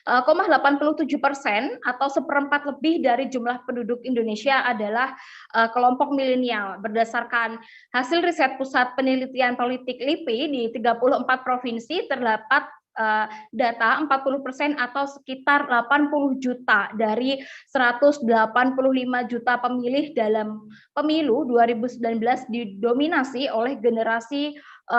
87% atau seperempat lebih dari jumlah penduduk Indonesia adalah kelompok milenial. Berdasarkan hasil riset Pusat Penelitian Politik LIPI di 34 provinsi terdapat data 40% atau sekitar 80 juta dari 185 juta pemilih dalam pemilu 2019 didominasi oleh generasi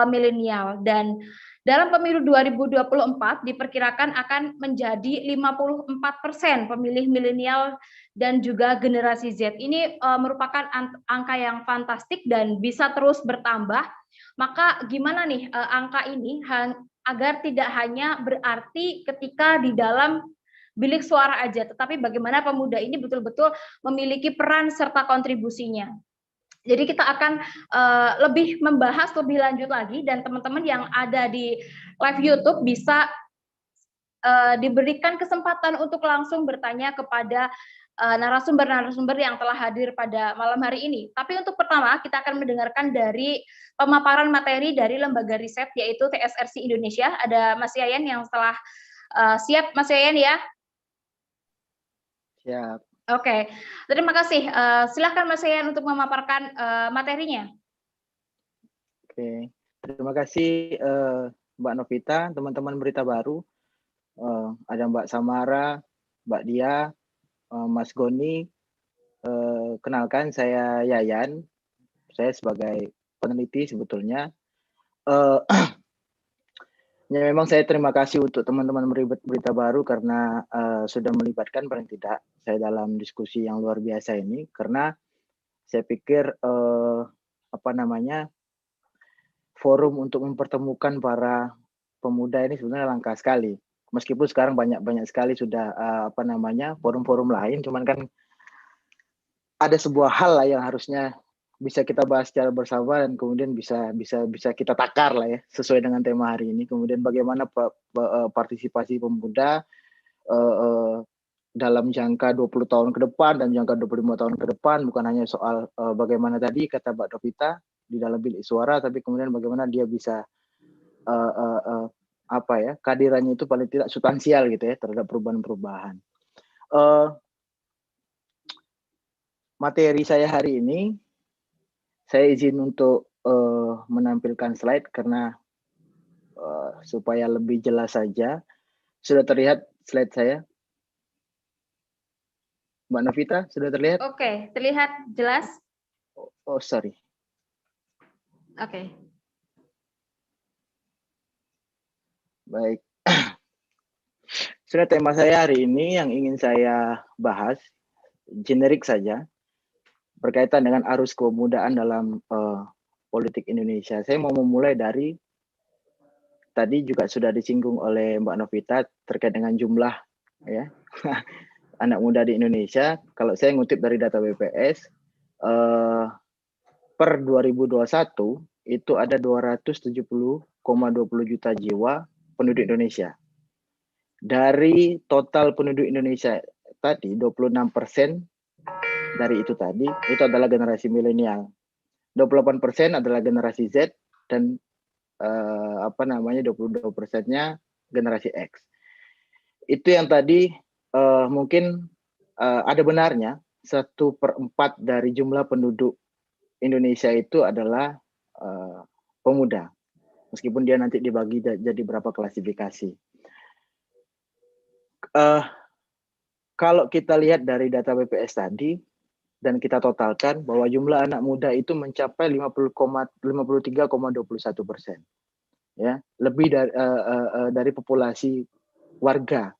milenial, dan dalam pemilu 2024 diperkirakan akan menjadi 54% pemilih milenial dan juga generasi Z. Ini merupakan angka yang fantastik dan bisa terus bertambah. Maka gimana nih angka ini agar tidak hanya berarti ketika di dalam bilik suara aja, tetapi bagaimana pemuda ini betul-betul memiliki peran serta kontribusinya. Jadi kita akan lebih membahas lebih lanjut lagi, dan teman-teman yang ada di live YouTube bisa diberikan kesempatan untuk langsung bertanya kepada narasumber-narasumber yang telah hadir pada malam hari ini. Tapi untuk pertama kita akan mendengarkan dari pemaparan materi dari lembaga riset yaitu TSRC Indonesia. Ada Mas Yayan yang telah siap, Mas Yayan ya? Siap. Oke, terima kasih. Silakan Mas Yayan untuk memaparkan materinya. Oke, terima kasih Mbak Novita, teman-teman Berita Baru. Ada Mbak Samara, Mbak Dia, Mas Goni. Kenalkan, saya Yayan. Saya sebagai peneliti sebetulnya. Ya, memang saya terima kasih untuk teman-teman Berita Baru karena sudah melibatkan paling tidak saya dalam diskusi yang luar biasa ini, karena saya pikir forum untuk mempertemukan para pemuda ini sebenarnya langka sekali. Meskipun sekarang banyak sekali sudah forum-forum lain, cuman kan ada sebuah hal lah yang harusnya bisa kita bahas secara bersama dan kemudian bisa kita takar lah ya sesuai dengan tema hari ini. Kemudian bagaimana partisipasi pemuda dalam jangka 20 tahun ke depan dan jangka 25 tahun ke depan, bukan hanya soal bagaimana tadi kata Mbak Novita di dalam bilik suara, tapi kemudian bagaimana dia bisa kehadirannya itu paling tidak substansial gitu ya terhadap perubahan-perubahan. Materi saya hari ini, saya izin untuk menampilkan slide karena supaya lebih jelas saja. Sudah terlihat slide saya? Mbak Novita, sudah terlihat? Oke, terlihat jelas. Oh, sorry. Oke. Baik. Sudah, tema saya hari ini yang ingin saya bahas, generik saja, berkaitan dengan arus kepemudaan dalam politik Indonesia. Saya mau memulai dari, tadi juga sudah disinggung oleh Mbak Novita terkait dengan jumlah ya anak muda di Indonesia. Kalau saya ngutip dari data BPS, per 2021 itu ada 270,20 juta jiwa penduduk Indonesia. Dari total penduduk Indonesia tadi, 26% dari itu tadi, itu adalah generasi milenial. 28% adalah generasi Z, dan 22%-nya generasi X. Itu yang tadi mungkin ada benarnya 1/4 dari jumlah penduduk Indonesia itu adalah pemuda, meskipun dia nanti dibagi jadi berapa klasifikasi. Kalau kita lihat dari data BPS tadi dan kita totalkan bahwa jumlah anak muda itu mencapai 53,21%, ya, lebih dari populasi warga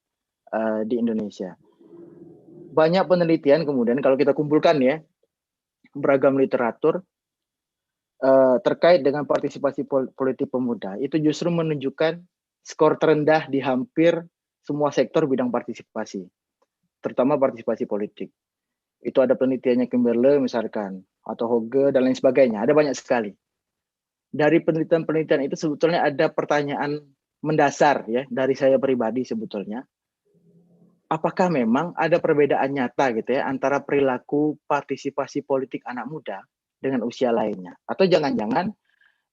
di Indonesia. Banyak penelitian kemudian kalau kita kumpulkan ya, beragam literatur terkait dengan partisipasi politik pemuda itu justru menunjukkan skor terendah di hampir semua sektor bidang partisipasi, terutama partisipasi politik. Itu ada penelitiannya Kimberley misalkan, atau Hoge dan lain sebagainya, ada banyak sekali. Dari penelitian-penelitian itu sebetulnya ada pertanyaan mendasar ya dari saya pribadi sebetulnya. Apakah memang ada perbedaan nyata gitu ya antara perilaku partisipasi politik anak muda dengan usia lainnya? Atau jangan-jangan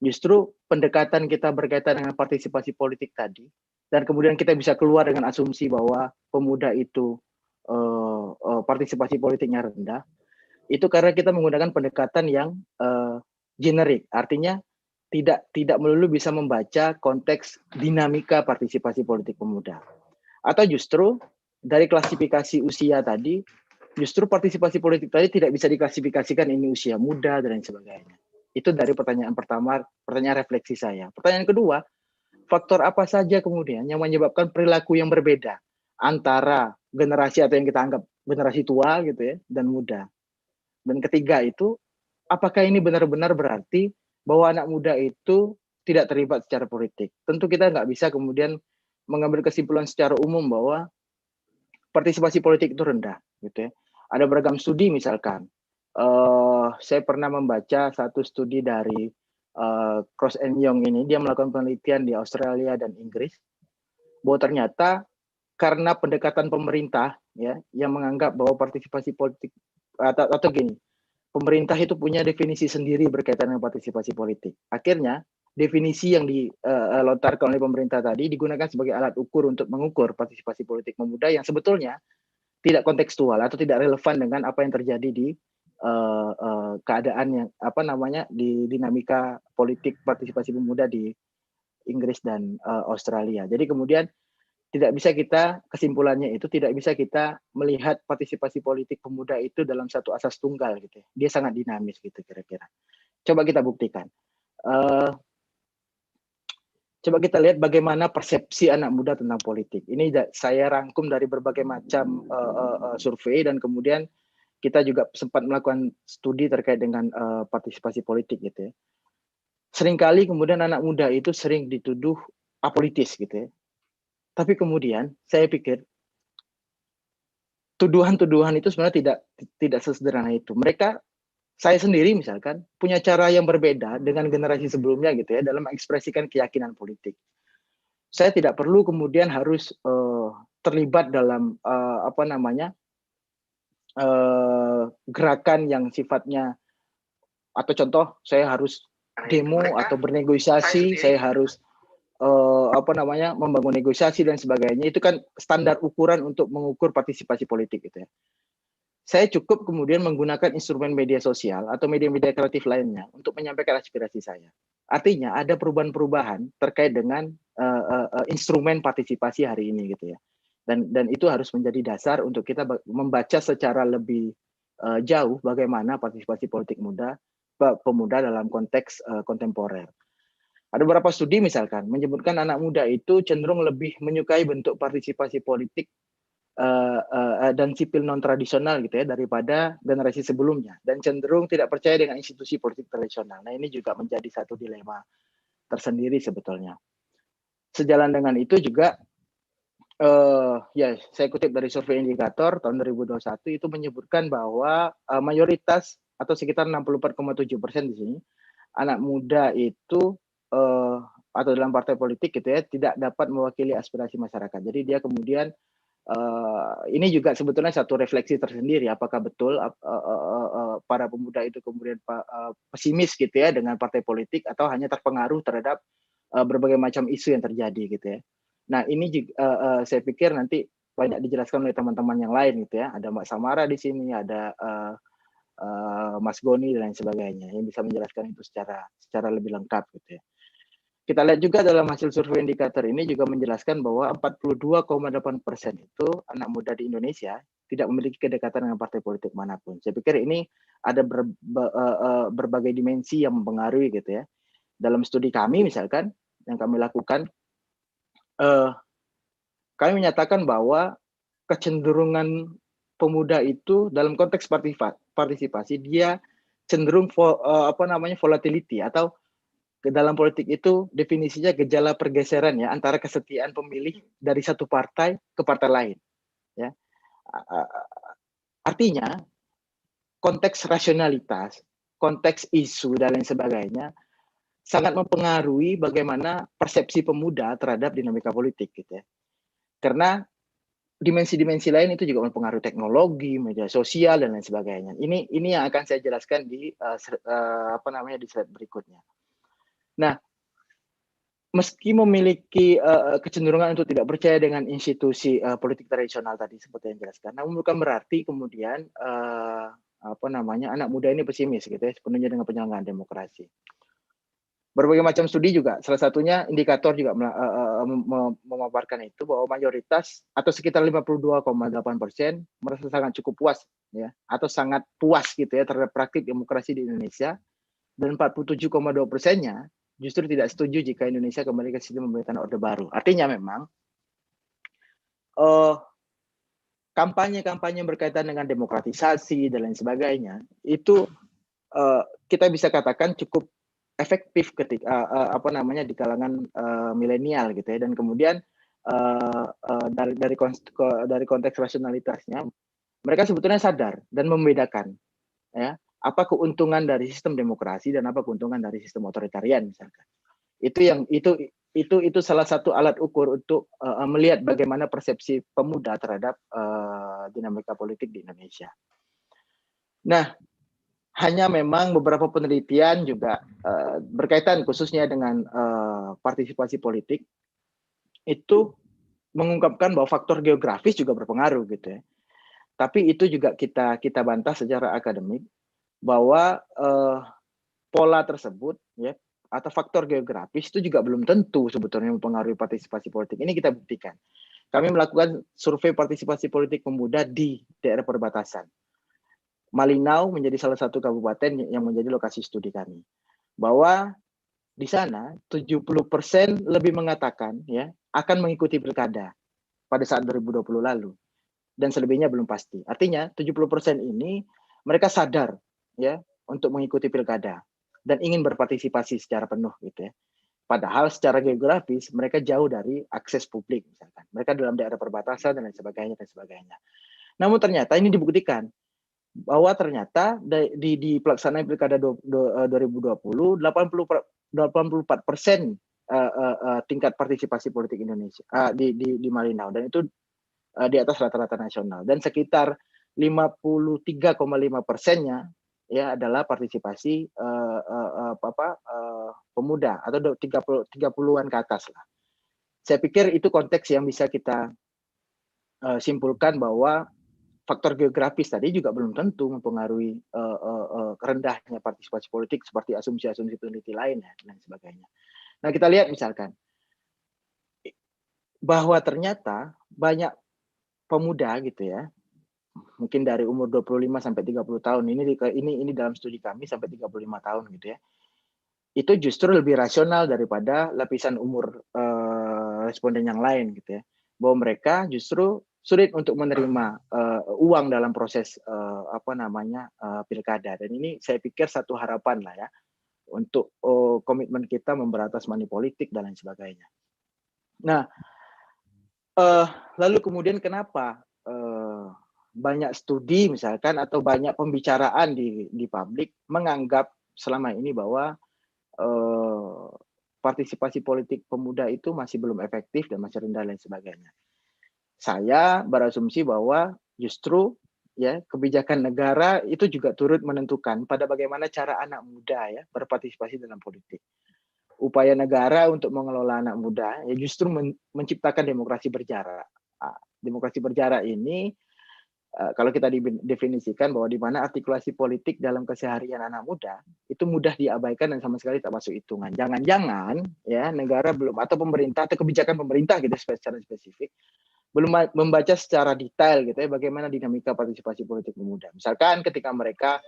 justru pendekatan kita berkaitan dengan partisipasi politik tadi dan kemudian kita bisa keluar dengan asumsi bahwa pemuda itu partisipasi politiknya rendah, itu karena kita menggunakan pendekatan yang generik, artinya tidak melulu bisa membaca konteks dinamika partisipasi politik pemuda. Atau justru dari klasifikasi usia tadi, justru partisipasi politik tadi tidak bisa diklasifikasikan ini usia muda dan lain sebagainya. Itu dari pertanyaan pertama, pertanyaan refleksi saya. Pertanyaan kedua, faktor apa saja kemudian yang menyebabkan perilaku yang berbeda antara generasi atau yang kita anggap generasi tua gitu ya dan muda. Dan ketiga itu, apakah ini benar-benar berarti bahwa anak muda itu tidak terlibat secara politik? Tentu kita nggak bisa kemudian mengambil kesimpulan secara umum bahwa partisipasi politik itu rendah, gitu ya. Ada beragam studi misalkan. Saya pernah membaca satu studi dari Cross and Young ini, dia melakukan penelitian di Australia dan Inggris, bahwa ternyata karena pendekatan pemerintah ya yang menganggap bahwa partisipasi politik atau gini, pemerintah itu punya definisi sendiri berkaitan dengan partisipasi politik. Akhirnya definisi yang dilontarkan oleh pemerintah tadi digunakan sebagai alat ukur untuk mengukur partisipasi politik pemuda yang sebetulnya tidak kontekstual atau tidak relevan dengan apa yang terjadi di keadaan yang di dinamika politik partisipasi pemuda di Inggris dan Australia. Jadi kemudian tidak bisa kita, kesimpulannya itu tidak bisa kita melihat partisipasi politik pemuda itu dalam satu asas tunggal gitu. Dia sangat dinamis gitu kira-kira. Coba kita buktikan. Coba kita lihat bagaimana persepsi anak muda tentang politik. Ini saya rangkum dari berbagai macam survei dan kemudian kita juga sempat melakukan studi terkait dengan partisipasi politik gitu ya. Seringkali kemudian anak muda itu sering dituduh apolitis gitu ya. Tapi kemudian saya pikir tuduhan-tuduhan itu sebenarnya tidak sesederhana itu. Saya sendiri misalkan punya cara yang berbeda dengan generasi sebelumnya gitu ya dalam mengekspresikan keyakinan politik. Saya tidak perlu kemudian harus terlibat dalam gerakan yang sifatnya, atau contoh saya harus demo atau bernegosiasi, saya harus membangun negosiasi dan sebagainya. Itu kan standar ukuran untuk mengukur partisipasi politik gitu ya. Saya cukup kemudian menggunakan instrumen media sosial atau media-media kreatif lainnya untuk menyampaikan aspirasi saya. Artinya ada perubahan-perubahan terkait dengan instrumen partisipasi hari ini gitu ya. Dan itu harus menjadi dasar untuk kita membaca secara lebih jauh bagaimana partisipasi politik pemuda dalam konteks kontemporer. Ada beberapa studi misalkan menyebutkan anak muda itu cenderung lebih menyukai bentuk partisipasi politik dan sipil non tradisional gitu ya daripada generasi sebelumnya, dan cenderung tidak percaya dengan institusi politik tradisional. Nah ini juga menjadi satu dilema tersendiri sebetulnya. Sejalan dengan itu juga saya kutip dari survei indikator tahun 2021 itu menyebutkan bahwa mayoritas atau sekitar 64,7% di sini anak muda itu atau dalam partai politik gitu ya tidak dapat mewakili aspirasi masyarakat. Jadi dia kemudian ini juga sebetulnya satu refleksi tersendiri, apakah betul para pemuda itu kemudian pesimis gitu ya dengan partai politik atau hanya terpengaruh terhadap berbagai macam isu yang terjadi gitu ya. Nah ini juga saya pikir nanti banyak dijelaskan oleh teman-teman yang lain gitu ya. Ada Mbak Samara di sini, ada Mas Goni dan lain sebagainya yang bisa menjelaskan itu secara lebih lengkap gitu ya. Kita lihat juga dalam hasil survei indikator ini juga menjelaskan bahwa 42,8% itu anak muda di Indonesia tidak memiliki kedekatan dengan partai politik manapun. Saya pikir ini ada berbagai dimensi yang mempengaruhi gitu ya. Dalam studi kami misalkan yang kami lakukan, kami menyatakan bahwa kecenderungan pemuda itu dalam konteks partisipasi dia cenderung volatility atau dalam politik itu definisinya gejala pergeseran ya antara kesetiaan pemilih dari satu partai ke partai lain ya. Artinya konteks rasionalitas, konteks isu dan lain sebagainya sangat mempengaruhi bagaimana persepsi pemuda terhadap dinamika politik gitu ya. Karena dimensi-dimensi lain itu juga mempengaruhi teknologi, media sosial dan lain sebagainya. Ini yang akan saya jelaskan di di slide berikutnya. Nah, meski memiliki kecenderungan untuk tidak percaya dengan institusi politik tradisional tadi seperti yang jelaskan, namun bukan berarti kemudian anak muda ini pesimis gitu ya sepenuhnya dengan penyelenggaraan demokrasi. Berbagai macam studi juga, salah satunya indikator juga memaparkan itu bahwa mayoritas atau sekitar 52,8% merasa sangat cukup puas ya atau sangat puas gitu ya terhadap praktik demokrasi di Indonesia, dan 47,2%-nya justru tidak setuju jika Indonesia kembali ke sistem pemerintahan Orde Baru. Artinya memang kampanye-kampanye berkaitan dengan demokratisasi dan lain sebagainya itu kita bisa katakan cukup efektif ketika di kalangan milenial gitu ya, dan kemudian dari konteks rasionalitasnya mereka sebetulnya sadar dan membedakan ya apa keuntungan dari sistem demokrasi dan apa keuntungan dari sistem otoritarian misalkan. Itu salah satu alat ukur untuk melihat bagaimana persepsi pemuda terhadap dinamika politik di Indonesia. Nah, hanya memang beberapa penelitian juga berkaitan khususnya dengan partisipasi politik itu mengungkapkan bahwa faktor geografis juga berpengaruh gitu ya. Tapi itu juga kita bantah secara akademik bahwa pola tersebut ya atau faktor geografis itu juga belum tentu sebetulnya mempengaruhi partisipasi politik. Ini kita buktikan. Kami melakukan survei partisipasi politik pemuda di daerah perbatasan. Malinau menjadi salah satu kabupaten yang menjadi lokasi studi kami. Bahwa di sana 70% lebih mengatakan ya akan mengikuti pilkada pada saat 2020 lalu. Dan selebihnya belum pasti. Artinya 70% ini mereka sadar ya untuk mengikuti pilkada dan ingin berpartisipasi secara penuh gitu ya. Padahal secara geografis mereka jauh dari akses publik misalkan. Mereka dalam daerah perbatasan dan lain sebagainya dan sebagainya. Namun ternyata ini dibuktikan bahwa ternyata di pelaksanaan pilkada 2020 84% tingkat partisipasi politik Indonesia di Malinau, dan itu di atas rata-rata nasional, dan sekitar 53,5%-nya ya adalah partisipasi pemuda atau 30-an ke atas lah. Saya pikir itu konteks yang bisa kita simpulkan bahwa faktor geografis tadi juga belum tentu mempengaruhi rendahnya partisipasi politik seperti asumsi-asumsi peneliti lain dan sebagainya. Nah, kita lihat misalkan bahwa ternyata banyak pemuda gitu ya, mungkin dari umur 25 sampai 30 tahun, ini dalam studi kami sampai 35 tahun gitu ya, itu justru lebih rasional daripada lapisan umur responden yang lain gitu ya, bahwa mereka justru sulit untuk menerima uang dalam proses pilkada, dan ini saya pikir satu harapan lah ya untuk komitmen kita memberantas money politik dan lain sebagainya. Nah, lalu kemudian kenapa banyak studi misalkan atau banyak pembicaraan di publik menganggap selama ini bahwa partisipasi politik pemuda itu masih belum efektif dan masih rendah dan sebagainya. Saya berasumsi bahwa justru ya kebijakan negara itu juga turut menentukan pada bagaimana cara anak muda ya berpartisipasi dalam politik. Upaya negara untuk mengelola anak muda ya justru menciptakan demokrasi berjarak. Demokrasi berjarak ini kalau kita definisikan bahwa di mana artikulasi politik dalam keseharian anak muda itu mudah diabaikan dan sama sekali tak masuk hitungan. Jangan-jangan ya negara belum atau pemerintah atau kebijakan pemerintah gitu secara spesifik belum membaca secara detail gitu ya bagaimana dinamika partisipasi politik pemuda. Misalkan ketika mereka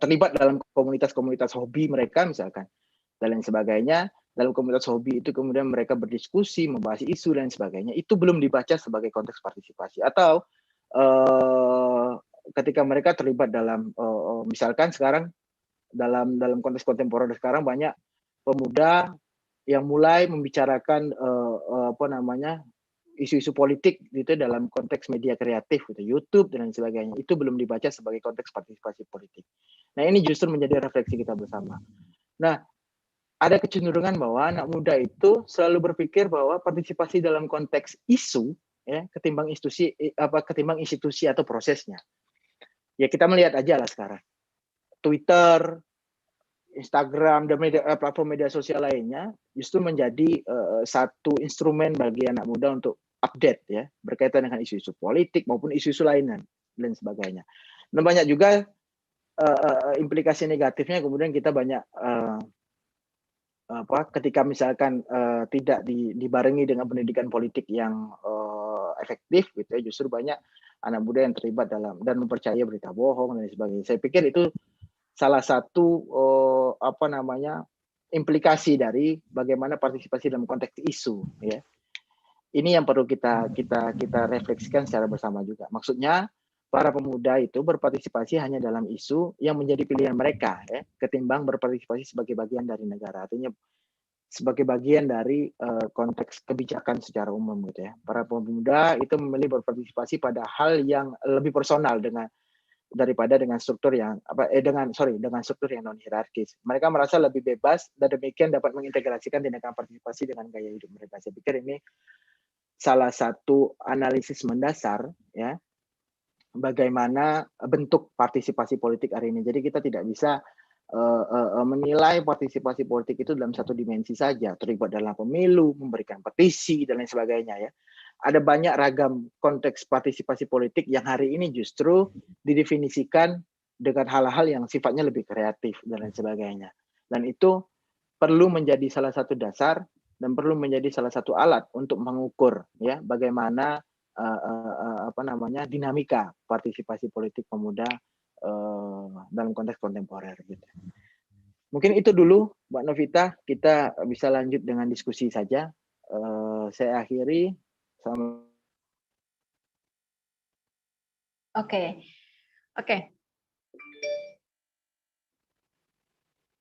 terlibat dalam komunitas-komunitas hobi mereka misalkan dan lain sebagainya, dalam komunitas hobi itu kemudian mereka berdiskusi, membahas isu dan sebagainya, itu belum dibaca sebagai konteks partisipasi. Atau ketika mereka terlibat dalam misalkan sekarang dalam konteks kontemporer sekarang banyak pemuda yang mulai membicarakan isu-isu politik gitu dalam konteks media kreatif gitu, YouTube dan lain sebagainya, itu belum dibaca sebagai konteks partisipasi politik. Nah, ini justru menjadi refleksi kita bersama. Nah, ada kecenderungan bahwa anak muda itu selalu berpikir bahwa partisipasi dalam konteks isu ya ketimbang institusi atau prosesnya. Ya kita melihat aja lah sekarang. Twitter Instagram dan platform media sosial lainnya justru menjadi satu instrumen bagi anak muda untuk update ya berkaitan dengan isu-isu politik maupun isu-isu lainnya dan sebagainya. Dan banyak juga implikasi negatifnya kemudian kita banyak ketika misalkan tidak dibarengi dengan pendidikan politik yang efektif gitu ya, justru banyak anak muda yang terlibat dalam dan mempercayai berita bohong dan sebagainya. Saya pikir itu salah satu implikasi dari bagaimana partisipasi dalam konteks isu ya. Ini yang perlu kita refleksikan secara bersama juga. Maksudnya para pemuda itu berpartisipasi hanya dalam isu yang menjadi pilihan mereka ya, ketimbang berpartisipasi sebagai bagian dari negara. Artinya sebagai bagian dari konteks kebijakan secara umum gitu ya. Para pemuda itu memilih berpartisipasi pada hal yang lebih personal daripada dengan struktur yang dengan struktur yang non hierarkis. Mereka merasa lebih bebas dan demikian dapat mengintegrasikan tindakan partisipasi dengan gaya hidup mereka. Saya pikir ini salah satu analisis mendasar ya bagaimana bentuk partisipasi politik hari ini. Jadi kita tidak bisa menilai partisipasi politik itu dalam satu dimensi saja, terlibat dalam pemilu, memberikan petisi dan lain sebagainya ya. Ada banyak ragam konteks partisipasi politik yang hari ini justru didefinisikan dengan hal-hal yang sifatnya lebih kreatif dan lain sebagainya. Dan itu perlu menjadi salah satu dasar dan perlu menjadi salah satu alat untuk mengukur ya bagaimana dinamika partisipasi politik pemuda dalam konteks kontemporer gitu. Mungkin itu dulu Mbak Novita, kita bisa lanjut dengan diskusi saja. Saya akhiri.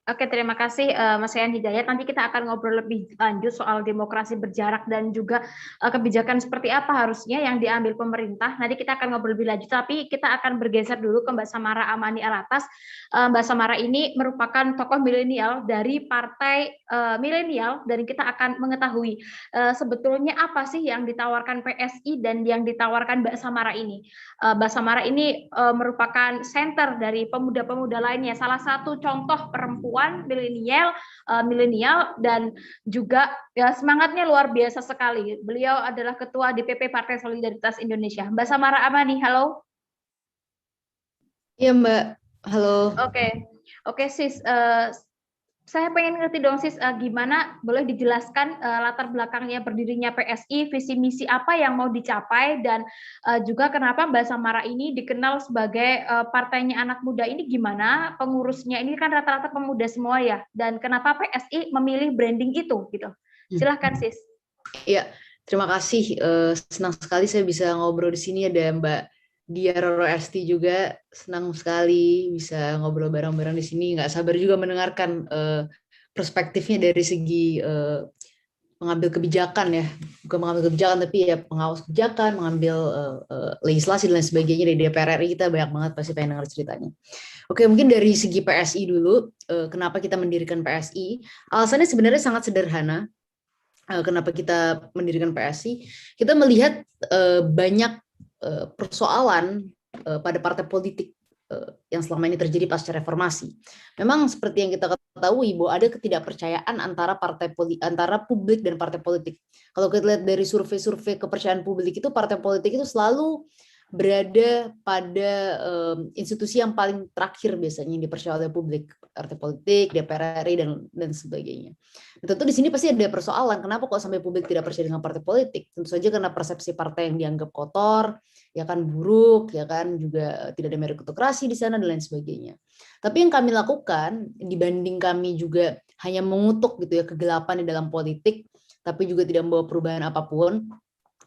Oke, terima kasih Mas Yan Hidayat. Nanti kita akan ngobrol lebih lanjut soal demokrasi berjarak dan juga kebijakan seperti apa harusnya yang diambil pemerintah. Nanti kita akan ngobrol lebih lanjut, tapi kita akan bergeser dulu ke Mbak Samara Amani Alatas. Mbak Samara ini merupakan tokoh milenial dari partai milenial, dan kita akan mengetahui sebetulnya apa sih yang ditawarkan PSI dan yang ditawarkan Mbak Samara ini. Mbak Samara ini merupakan center dari pemuda-pemuda lainnya, salah satu contoh perempuan milenial dan juga ya semangatnya luar biasa sekali. Beliau adalah ketua DPP Partai Solidaritas Indonesia. Mbak Samara Amani, halo. Iya Mbak, halo. Oke sis, saya pengen ngerti dong sis, gimana boleh dijelaskan latar belakangnya berdirinya PSI, visi misi apa yang mau dicapai, dan juga kenapa Mbak Samara ini dikenal sebagai partainya anak muda ini, gimana pengurusnya ini kan rata-rata pemuda semua ya, dan kenapa PSI memilih branding itu gitu. Silahkan sis. Iya, terima kasih. Senang sekali saya bisa ngobrol di sini, ada Mbak Dia Roro Esti juga, senang sekali bisa ngobrol bareng-bareng di sini. Nggak sabar juga mendengarkan perspektifnya dari segi pengambil kebijakan ya, bukan mengambil kebijakan tapi ya pengawas kebijakan, mengambil legislasi dan lain sebagainya dari DPR RI. Kita banyak banget pasti pengen dengar ceritanya. Oke, mungkin dari segi PSI dulu, kenapa kita mendirikan PSI? Alasannya sebenarnya sangat sederhana. Kenapa kita mendirikan PSI? Kita melihat banyak persoalan pada partai politik yang selama ini terjadi pasca reformasi. Memang seperti yang kita ketahui bahwa ada ketidakpercayaan antara publik dan partai politik. Kalau kita lihat dari survei-survei kepercayaan publik itu, partai politik itu selalu berada pada institusi yang paling terakhir biasanya yang dipercaya oleh publik, partai politik, DPR RI dan sebagainya. Dan tentu di sini pasti ada persoalan, kenapa kok sampai publik tidak percaya dengan partai politik? Tentu saja karena persepsi partai yang dianggap kotor, ya kan, buruk, ya kan, juga tidak ada meritokrasi di sana dan lain sebagainya. Tapi yang kami lakukan dibanding kami juga hanya mengutuk gitu ya kegelapan di dalam politik, tapi juga tidak membawa perubahan apapun,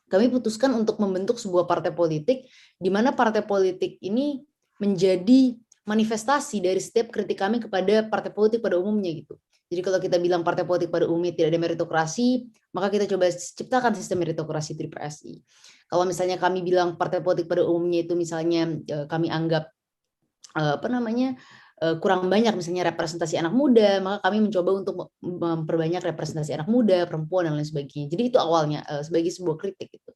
kami putuskan untuk membentuk sebuah partai politik di mana partai politik ini menjadi manifestasi dari setiap kritik kami kepada partai politik pada umumnya gitu. Jadi kalau kita bilang partai politik pada umumnya tidak ada meritokrasi, maka kita coba ciptakan sistem meritokrasi di PSI. Kalau misalnya kami bilang partai politik pada umumnya itu misalnya kami anggap kurang banyak misalnya representasi anak muda, maka kami mencoba untuk memperbanyak representasi anak muda, perempuan dan lain sebagainya. Jadi itu awalnya sebagai sebuah kritik gitu.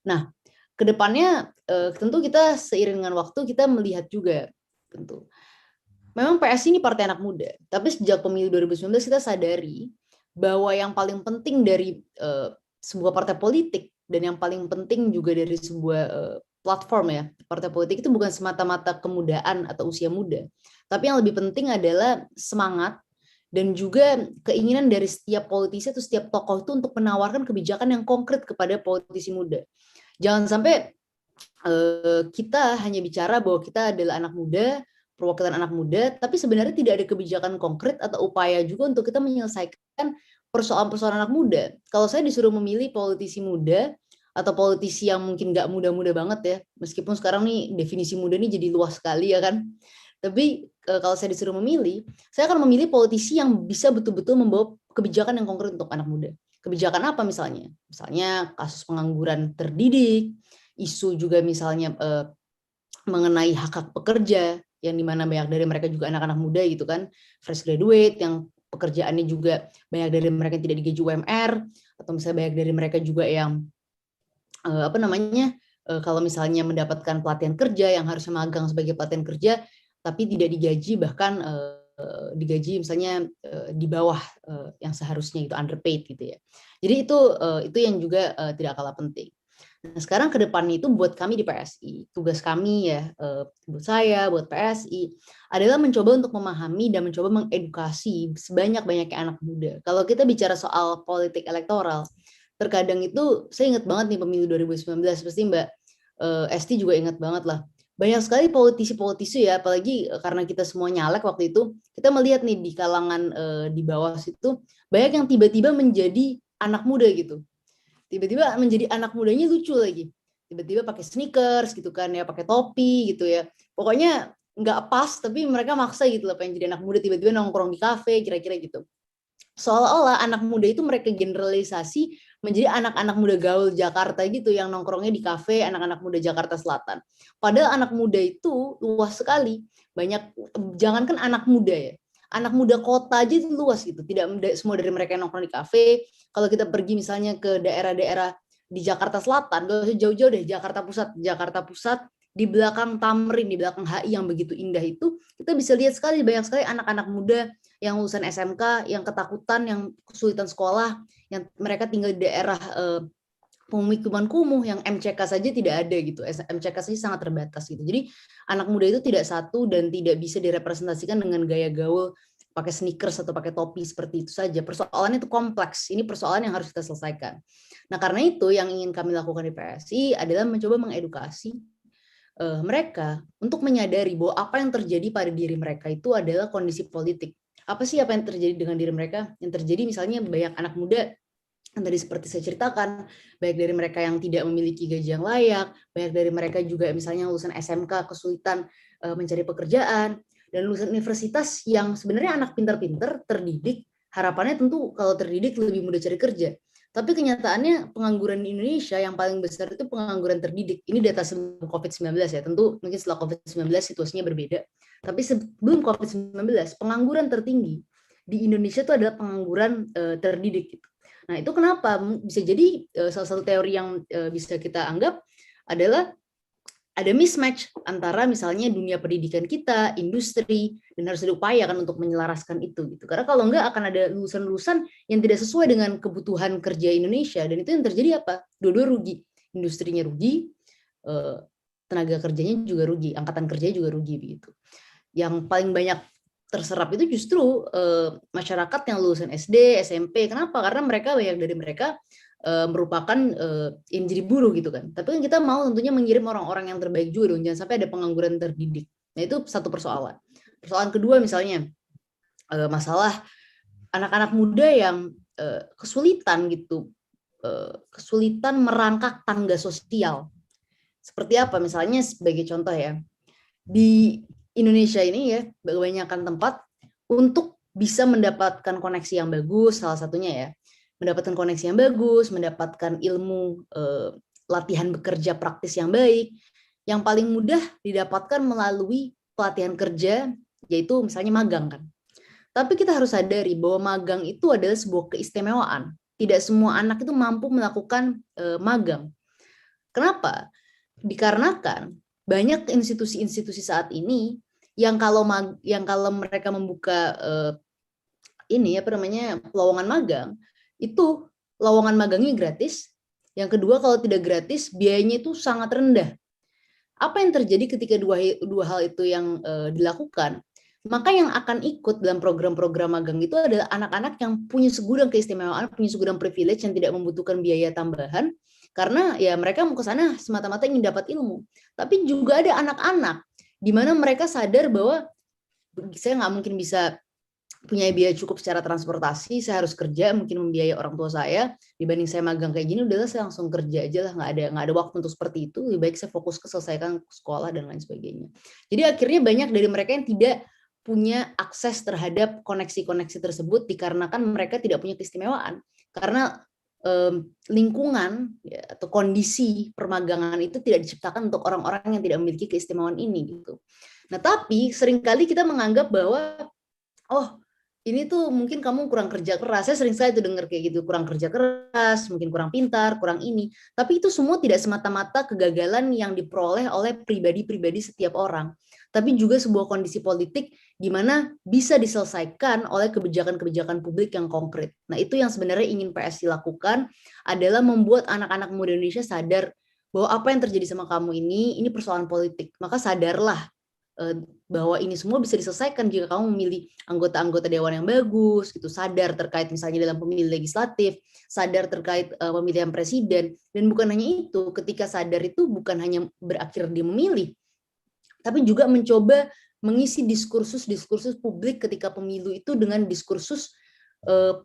Nah, kedepannya tentu kita seiring dengan waktu kita melihat juga tentu memang PSI ini partai anak muda, tapi sejak pemilu 2019 kita sadari bahwa yang paling penting dari sebuah partai politik dan yang paling penting juga dari sebuah platform ya, partai politik itu bukan semata-mata kemudaan atau usia muda, tapi yang lebih penting adalah semangat dan juga keinginan dari setiap politisi atau setiap tokoh itu untuk menawarkan kebijakan yang konkret kepada politisi muda. Jangan sampai kita hanya bicara bahwa kita adalah anak muda, perwakilan anak muda, tapi sebenarnya tidak ada kebijakan konkret atau upaya juga untuk kita menyelesaikan persoalan-persoalan anak muda. Kalau saya disuruh memilih politisi muda atau politisi yang mungkin nggak muda-muda banget ya, meskipun sekarang nih definisi muda nih jadi luas sekali ya kan. Tapi kalau saya disuruh memilih, saya akan memilih politisi yang bisa betul-betul membawa kebijakan yang konkret untuk anak muda. Kebijakan apa misalnya? Misalnya kasus pengangguran terdidik, isu juga misalnya mengenai hak-hak pekerja, yang dimana banyak dari mereka juga anak-anak muda gitu kan, fresh graduate, yang pekerjaannya juga banyak dari mereka yang tidak digaji UMR, atau misalnya banyak dari mereka juga yang kalau misalnya mendapatkan pelatihan kerja yang harusnya magang sebagai pelatihan kerja, tapi tidak digaji, bahkan digaji misalnya di bawah yang seharusnya itu underpaid gitu ya. Jadi itu yang juga tidak kalah penting. Nah, sekarang ke depan itu buat kami di PSI, tugas kami ya, buat saya, buat PSI, adalah mencoba untuk memahami dan mencoba mengedukasi sebanyak-banyaknya anak muda. Kalau kita bicara soal politik elektoral, terkadang itu, saya ingat banget nih pemilu 2019, pasti Mbak Esti juga ingat banget lah. Banyak sekali politisi-politisi ya, apalagi karena kita semua nyalek waktu itu, kita melihat nih di kalangan di bawah situ, banyak yang tiba-tiba menjadi anak muda gitu. Tiba-tiba menjadi anak mudanya lucu lagi. Tiba-tiba pakai sneakers gitu kan ya, pakai topi gitu ya. Pokoknya nggak pas, tapi mereka maksa gitu lah pengen jadi anak muda, tiba-tiba nongkrong di kafe, kira-kira gitu. Seolah-olah anak muda itu mereka generalisasi menjadi anak-anak muda gaul Jakarta gitu, yang nongkrongnya di kafe, anak-anak muda Jakarta Selatan. Padahal anak muda itu luas sekali. Banyak, jangankan anak muda ya, anak muda kota aja itu luas gitu. Tidak semua dari mereka yang nongkrong di kafe. Kalau kita pergi misalnya ke daerah-daerah di Jakarta Selatan, gak usah jauh-jauh deh, Jakarta Pusat, di belakang Tamrin, di belakang HI yang begitu indah itu, kita bisa lihat sekali, banyak sekali anak-anak muda yang lulusan SMK, yang ketakutan, yang kesulitan sekolah, yang mereka tinggal di daerah pemukiman kumuh, yang MCK saja tidak ada gitu, MCK saja sangat terbatas gitu. Jadi anak muda itu tidak satu dan tidak bisa direpresentasikan dengan gaya gaul pakai sneakers atau pakai topi seperti itu saja. Persoalannya itu kompleks. Ini persoalan yang harus kita selesaikan. Nah, karena itu yang ingin kami lakukan di PSI adalah mencoba mengedukasi mereka untuk menyadari bahwa apa yang terjadi pada diri mereka itu adalah kondisi politik. Apa sih apa yang terjadi dengan diri mereka? Yang terjadi misalnya banyak anak muda yang tadi seperti saya ceritakan, baik dari mereka yang tidak memiliki gaji yang layak, banyak dari mereka juga misalnya lulusan SMK kesulitan mencari pekerjaan, dan lulusan universitas yang sebenarnya anak pintar-pintar, terdidik, harapannya tentu kalau terdidik lebih mudah cari kerja. Tapi kenyataannya pengangguran di Indonesia yang paling besar itu pengangguran terdidik. Ini data sebelum COVID-19 ya, tentu mungkin setelah COVID-19 situasinya berbeda. Tapi sebelum COVID-19, pengangguran tertinggi di Indonesia itu adalah pengangguran terdidik. Nah, itu kenapa? Bisa jadi salah satu teori yang bisa kita anggap adalah ada mismatch antara misalnya dunia pendidikan kita, industri, dan harus ada upaya kan untuk menyelaraskan itu gitu. Karena kalau enggak akan ada lulusan-lulusan yang tidak sesuai dengan kebutuhan kerja Indonesia, dan itu yang terjadi apa? Dua-dua rugi. Industrinya rugi, tenaga kerjanya juga rugi, angkatan kerjanya juga rugi begitu. Yang paling banyak terserap itu justru masyarakat yang lulusan SD, SMP. Kenapa? Karena mereka banyak dari mereka merupakan yang jadi buruh gitu kan. Tapi kan kita mau tentunya mengirim orang-orang yang terbaik juga dong, jangan sampai ada pengangguran terdidik. Nah, itu satu persoalan. Persoalan kedua misalnya masalah anak-anak muda yang kesulitan gitu, kesulitan merangkak tangga sosial. Seperti apa? Misalnya sebagai contoh ya, di Indonesia ini ya, kebanyakan tempat untuk bisa mendapatkan koneksi yang bagus, salah satunya ya, mendapatkan koneksi yang bagus, mendapatkan ilmu latihan bekerja praktis yang baik, yang paling mudah didapatkan melalui pelatihan kerja, yaitu misalnya magang kan. Tapi kita harus sadari bahwa magang itu adalah sebuah keistimewaan. Tidak semua anak itu mampu melakukan magang. Kenapa? Dikarenakan banyak institusi-institusi saat ini yang kalau mereka membuka lowongan magang, itu lowongan magangnya gratis. Yang kedua, kalau tidak gratis, biayanya itu sangat rendah. Apa yang terjadi ketika dua hal itu yang dilakukan? Maka yang akan ikut dalam program-program magang itu adalah anak-anak yang punya segudang keistimewaan, punya segudang privilege yang tidak membutuhkan biaya tambahan, karena ya mereka mau ke sana semata-mata ingin dapat ilmu. Tapi juga ada anak-anak di mana mereka sadar bahwa saya nggak mungkin bisa punya biaya cukup secara transportasi, saya harus kerja, mungkin membiayai orang tua saya, dibanding saya magang kayak gini, udahlah saya langsung kerja aja lah, nggak ada waktu untuk seperti itu, lebih baik saya fokus ke selesaikan sekolah dan lain sebagainya. Jadi akhirnya banyak dari mereka yang tidak punya akses terhadap koneksi-koneksi tersebut dikarenakan mereka tidak punya keistimewaan, karena lingkungan ya, atau kondisi permagangan itu tidak diciptakan untuk orang-orang yang tidak memiliki keistimewaan ini gitu. Nah, tapi seringkali kita menganggap bahwa ini tuh mungkin kamu kurang kerja keras. Saya sering sekali tuh dengar kayak gitu, kurang kerja keras, mungkin kurang pintar, kurang ini. Tapi itu semua tidak semata-mata kegagalan yang diperoleh oleh pribadi-pribadi setiap orang. Tapi juga sebuah kondisi politik di mana bisa diselesaikan oleh kebijakan-kebijakan publik yang konkret. Nah, itu yang sebenarnya ingin PSI lakukan, adalah membuat anak-anak muda Indonesia sadar bahwa apa yang terjadi sama kamu ini persoalan politik. Maka sadarlah bahwa ini semua bisa diselesaikan jika kamu memilih anggota-anggota dewan yang bagus, gitu, sadar terkait misalnya dalam pemilih legislatif, sadar terkait pemilihan presiden, dan bukan hanya itu, ketika sadar itu bukan hanya berakhir di memilih, tapi juga mencoba mengisi diskursus publik ketika pemilu itu dengan diskursus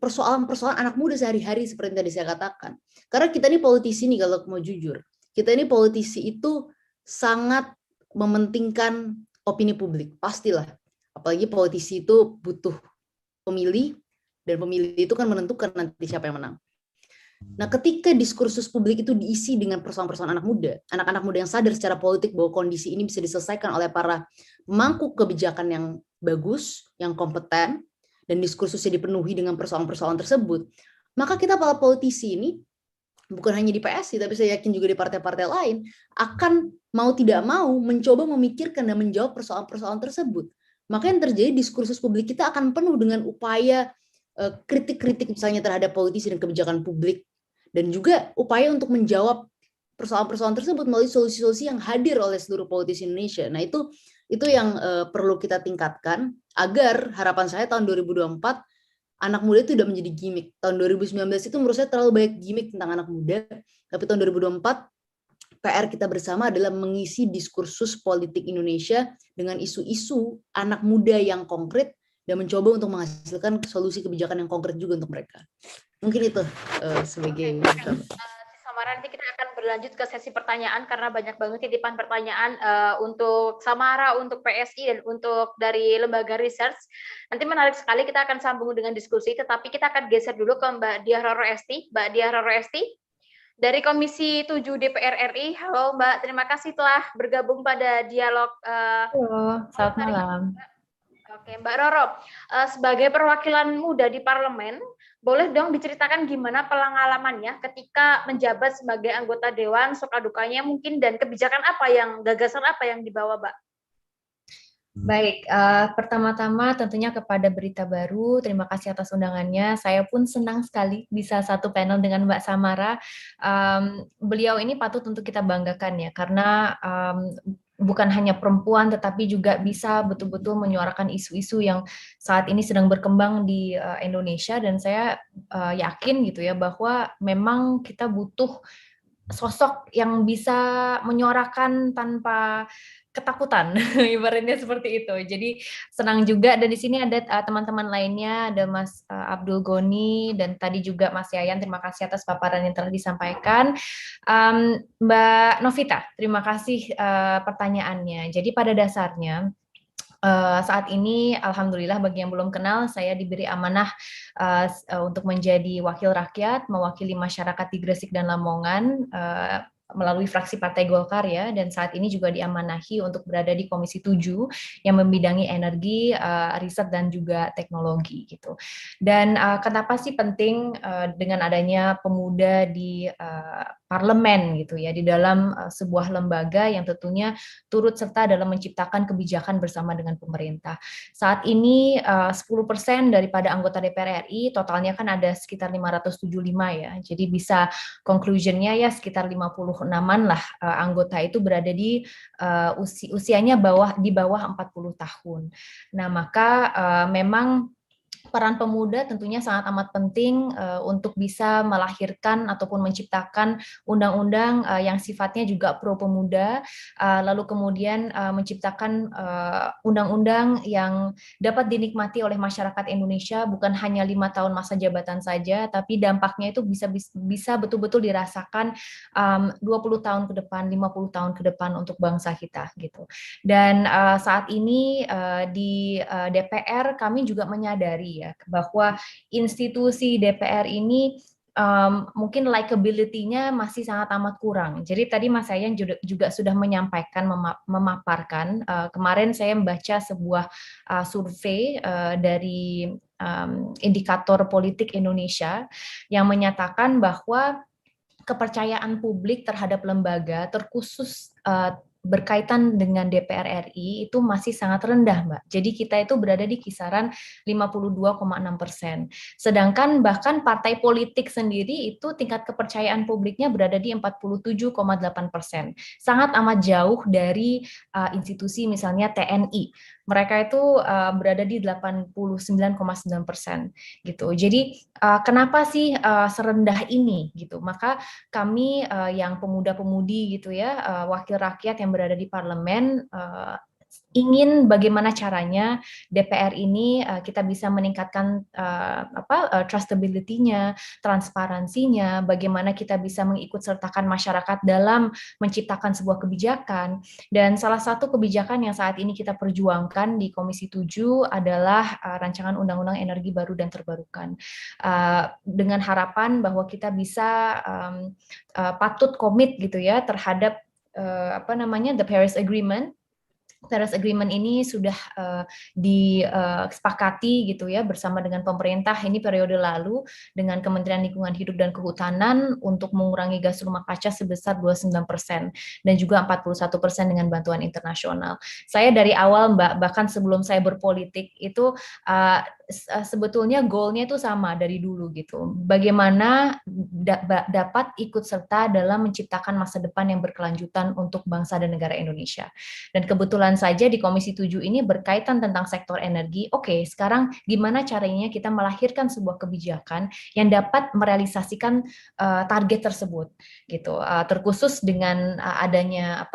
persoalan-persoalan anak muda sehari-hari seperti yang tadi saya katakan. Karena kita ini politisi nih, kalau mau jujur, kita ini politisi itu sangat mementingkan opini publik, pastilah. Apalagi politisi itu butuh pemilih, dan pemilih itu kan menentukan nanti siapa yang menang. Nah, ketika diskursus publik itu diisi dengan persoalan-persoalan anak-anak muda yang sadar secara politik bahwa kondisi ini bisa diselesaikan oleh para pemangku kebijakan yang bagus, yang kompeten, dan diskursusnya dipenuhi dengan persoalan-persoalan tersebut, maka kita para politisi ini, bukan hanya di PSI, tapi saya yakin juga di partai-partai lain, akan mau tidak mau mencoba memikirkan dan menjawab persoalan-persoalan tersebut. Maka yang terjadi, diskursus publik kita akan penuh dengan upaya kritik-kritik misalnya terhadap politisi dan kebijakan publik, dan juga upaya untuk menjawab persoalan-persoalan tersebut melalui solusi-solusi yang hadir oleh seluruh politisi Indonesia. Nah, itu yang perlu kita tingkatkan, agar harapan saya tahun 2024 anak muda itu tidak menjadi gimmick. Tahun 2019 itu menurut saya terlalu banyak gimmick tentang anak muda, tapi tahun 2024 PR kita bersama adalah mengisi diskursus politik Indonesia dengan isu-isu anak muda yang konkret dan mencoba untuk menghasilkan solusi kebijakan yang konkret juga untuk mereka. Mungkin itu sebagai Samara, nanti kita akan berlanjut ke sesi pertanyaan karena banyak banget titipan pertanyaan untuk Samara, untuk PSI, dan untuk dari lembaga research. Nanti menarik sekali, kita akan sambung dengan diskusi, tetapi kita akan geser dulu ke Mbak Diah Roro Esti. Mbak Diah Roro Esti dari Komisi 7 DPR RI. Halo Mbak, terima kasih telah bergabung pada dialog. Halo, selamat malam. Oke, Mbak Roro, sebagai perwakilan muda di parlemen, boleh dong diceritakan gimana pengalamannya ketika menjabat sebagai anggota dewan, suka dukanya mungkin, dan kebijakan apa gagasan apa yang dibawa, Mbak? Baik, pertama-tama tentunya kepada Berita Baru, terima kasih atas undangannya. Saya pun senang sekali bisa satu panel dengan Mbak Samara. Beliau ini patut untuk kita banggakan ya, karena bukan hanya perempuan, tetapi juga bisa betul-betul menyuarakan isu-isu yang saat ini sedang berkembang di Indonesia, dan saya yakin gitu ya bahwa memang kita butuh sosok yang bisa menyuarakan tanpa ketakutan, ibaratnya seperti itu. Jadi senang juga, dan di sini ada teman-teman lainnya, ada Mas Abdul Goni, dan tadi juga Mas Yayan, terima kasih atas paparan yang telah disampaikan. Mbak Novita, terima kasih pertanyaannya. Jadi pada dasarnya, saat ini alhamdulillah bagi yang belum kenal, saya diberi amanah untuk menjadi wakil rakyat, mewakili masyarakat di Gresik dan Lamongan melalui fraksi Partai Golkar ya, dan saat ini juga diamanahi untuk berada di Komisi 7 yang membidangi energi, riset dan juga teknologi gitu. Dan kenapa sih penting dengan adanya pemuda di parlemen gitu ya, di dalam sebuah lembaga yang tentunya turut serta dalam menciptakan kebijakan bersama dengan pemerintah. Saat ini 10% daripada anggota DPR RI, totalnya kan ada sekitar 575 ya. Jadi bisa conclusionnya ya sekitar 56-an lah anggota itu berada di usianya di bawah 40 tahun. Nah, maka memang peran pemuda tentunya sangat amat penting untuk bisa melahirkan ataupun menciptakan undang-undang yang sifatnya juga pro pemuda, lalu kemudian menciptakan undang-undang yang dapat dinikmati oleh masyarakat Indonesia bukan hanya 5 tahun masa jabatan saja, tapi dampaknya itu bisa betul-betul dirasakan 20 tahun ke depan, 50 tahun ke depan untuk bangsa kita gitu. Dan saat ini di DPR kami juga menyadari ya bahwa institusi DPR ini mungkin likability-nya masih sangat amat kurang. Jadi tadi Mas Yayan juga sudah menyampaikan, memaparkan. Kemarin saya membaca sebuah survei dari Indikator Politik Indonesia yang menyatakan bahwa kepercayaan publik terhadap lembaga, terkhusus berkaitan dengan DPR RI itu masih sangat rendah, Mbak. Jadi kita itu berada di kisaran 52,6%. Sedangkan bahkan partai politik sendiri itu tingkat kepercayaan publiknya berada di 47,8%. Sangat amat jauh dari institusi misalnya TNI. Mereka itu berada di 89,9% gitu. Jadi kenapa sih serendah ini gitu? Maka kami yang pemuda-pemudi gitu ya, wakil rakyat yang berada di parlemen ingin bagaimana caranya DPR ini kita bisa meningkatkan trustability-nya, transparansinya, bagaimana kita bisa mengikut sertakan masyarakat dalam menciptakan sebuah kebijakan. Dan salah satu kebijakan yang saat ini kita perjuangkan di Komisi 7 adalah rancangan Undang-Undang Energi Baru dan Terbarukan. Dengan harapan bahwa kita bisa patut komit gitu ya terhadap the Paris Agreement. Paris Agreement ini sudah disepakati gitu ya bersama dengan pemerintah ini periode lalu dengan Kementerian Lingkungan Hidup dan Kehutanan untuk mengurangi gas rumah kaca sebesar 29% dan juga 41% dengan bantuan internasional. Saya dari awal Mbak, bahkan sebelum saya berpolitik itu sebetulnya goalnya itu sama dari dulu gitu. Bagaimana dapat ikut serta dalam menciptakan masa depan yang berkelanjutan untuk bangsa dan negara Indonesia. Dan kebetulan saja di Komisi 7 ini berkaitan tentang sektor energi. Oke, sekarang gimana caranya kita melahirkan sebuah kebijakan yang dapat merealisasikan target tersebut gitu. Terkhusus dengan adanya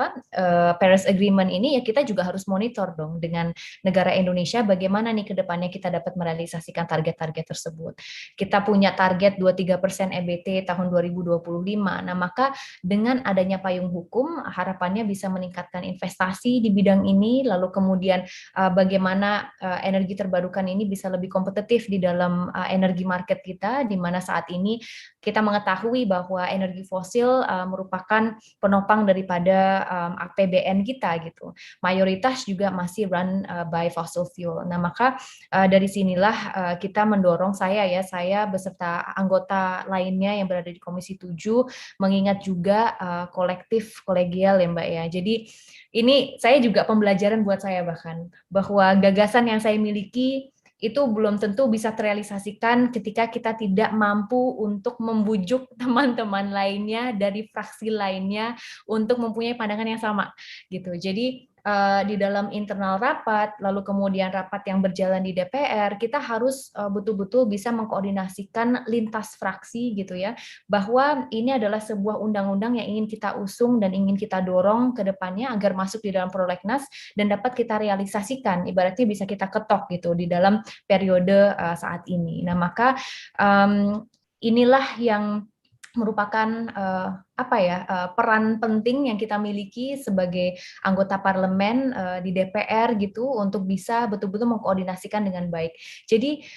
Paris Agreement ini ya kita juga harus monitor dong dengan negara Indonesia bagaimana nih ke depannya kita dapat merealisasikan target-target tersebut. Kita punya target 23% EBT tahun 2025. Nah, maka dengan adanya payung hukum, harapannya bisa meningkatkan investasi di bidang ini, lalu kemudian bagaimana energi terbarukan ini bisa lebih kompetitif di dalam energi market kita, di mana saat ini kita mengetahui bahwa energi fosil merupakan penopang daripada APBN kita gitu. Mayoritas juga masih run by fossil fuel. Nah, maka dari sinilah kita mendorong saya beserta anggota lainnya yang berada di Komisi 7 mengingat juga kolektif kolegial ya Mbak ya. Jadi ini saya juga pembelajaran buat saya bahkan bahwa gagasan yang saya miliki itu belum tentu bisa terrealisasikan ketika kita tidak mampu untuk membujuk teman-teman lainnya dari fraksi lainnya untuk mempunyai pandangan yang sama gitu. Jadi di dalam internal rapat, lalu kemudian rapat yang berjalan di DPR, kita harus betul-betul bisa mengkoordinasikan lintas fraksi gitu ya, bahwa ini adalah sebuah undang-undang yang ingin kita usung dan ingin kita dorong ke depannya agar masuk di dalam prolegnas dan dapat kita realisasikan, ibaratnya bisa kita ketok gitu di dalam periode saat ini. Nah, maka inilah yang merupakan peran penting yang kita miliki sebagai anggota parlemen di DPR gitu untuk bisa betul-betul mengkoordinasikan dengan baik. Jadi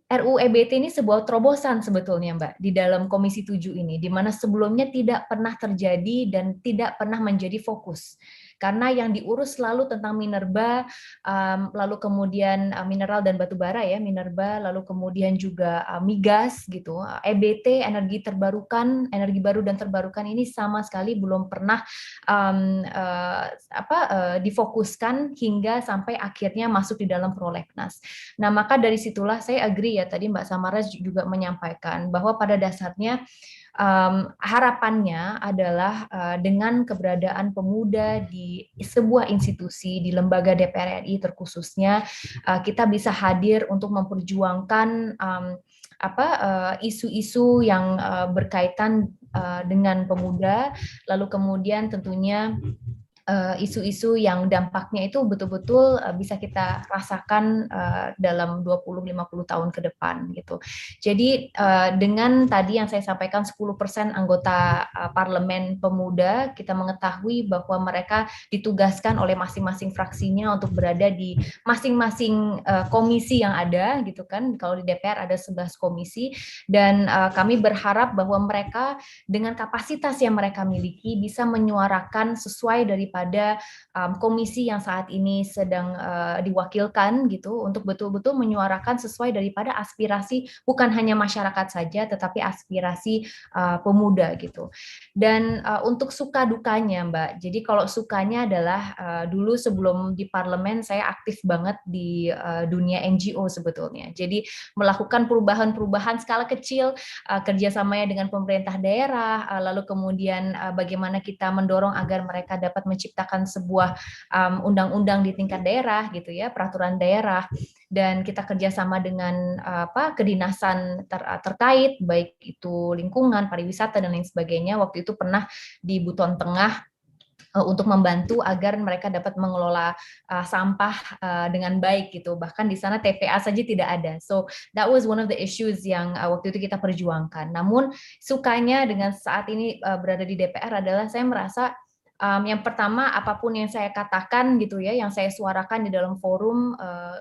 RUU EBT ini sebuah terobosan sebetulnya Mbak di dalam Komisi 7 ini, di mana sebelumnya tidak pernah terjadi dan tidak pernah menjadi fokus. karena yang diurus selalu tentang minerba, lalu kemudian mineral dan batu bara ya, minerba, lalu kemudian juga migas gitu, EBT, energi baru dan terbarukan ini sama sekali belum pernah difokuskan hingga sampai akhirnya masuk di dalam prolegnas. Nah, maka dari situlah saya agree ya, tadi Mbak Samara juga menyampaikan bahwa pada dasarnya harapannya adalah dengan keberadaan pemuda di sebuah institusi, di lembaga DPR RI terkhususnya, kita bisa hadir untuk memperjuangkan isu-isu yang berkaitan dengan pemuda, lalu kemudian tentunya isu-isu yang dampaknya itu betul-betul bisa kita rasakan dalam 20-50 tahun ke depan gitu. Jadi dengan tadi yang saya sampaikan 10% anggota parlemen pemuda, kita mengetahui bahwa mereka ditugaskan oleh masing-masing fraksinya untuk berada di masing-masing komisi yang ada gitu kan. Kalau di DPR ada 11 komisi, dan kami berharap bahwa mereka dengan kapasitas yang mereka miliki bisa menyuarakan sesuai daripada komisi yang saat ini sedang diwakilkan gitu, untuk betul-betul menyuarakan sesuai daripada aspirasi bukan hanya masyarakat saja tetapi aspirasi pemuda gitu. Dan untuk suka dukanya Mbak, jadi kalau sukanya adalah dulu sebelum di parlemen saya aktif banget di dunia NGO sebetulnya, jadi melakukan perubahan-perubahan skala kecil, kerjasamanya dengan pemerintah daerah, lalu kemudian bagaimana kita mendorong agar mereka dapat menciptakan sebuah undang-undang di tingkat daerah gitu ya, peraturan daerah, dan kita kerjasama dengan kedinasan terkait, baik itu lingkungan, pariwisata dan lain sebagainya. Waktu itu pernah di Buton Tengah untuk membantu agar mereka dapat mengelola sampah dengan baik gitu. Bahkan di sana TPA saja tidak ada. So that was one of the issues yang waktu itu kita perjuangkan. Namun sukanya dengan saat ini berada di DPR adalah saya merasa yang pertama, apapun yang saya katakan gitu ya, yang saya suarakan di dalam forum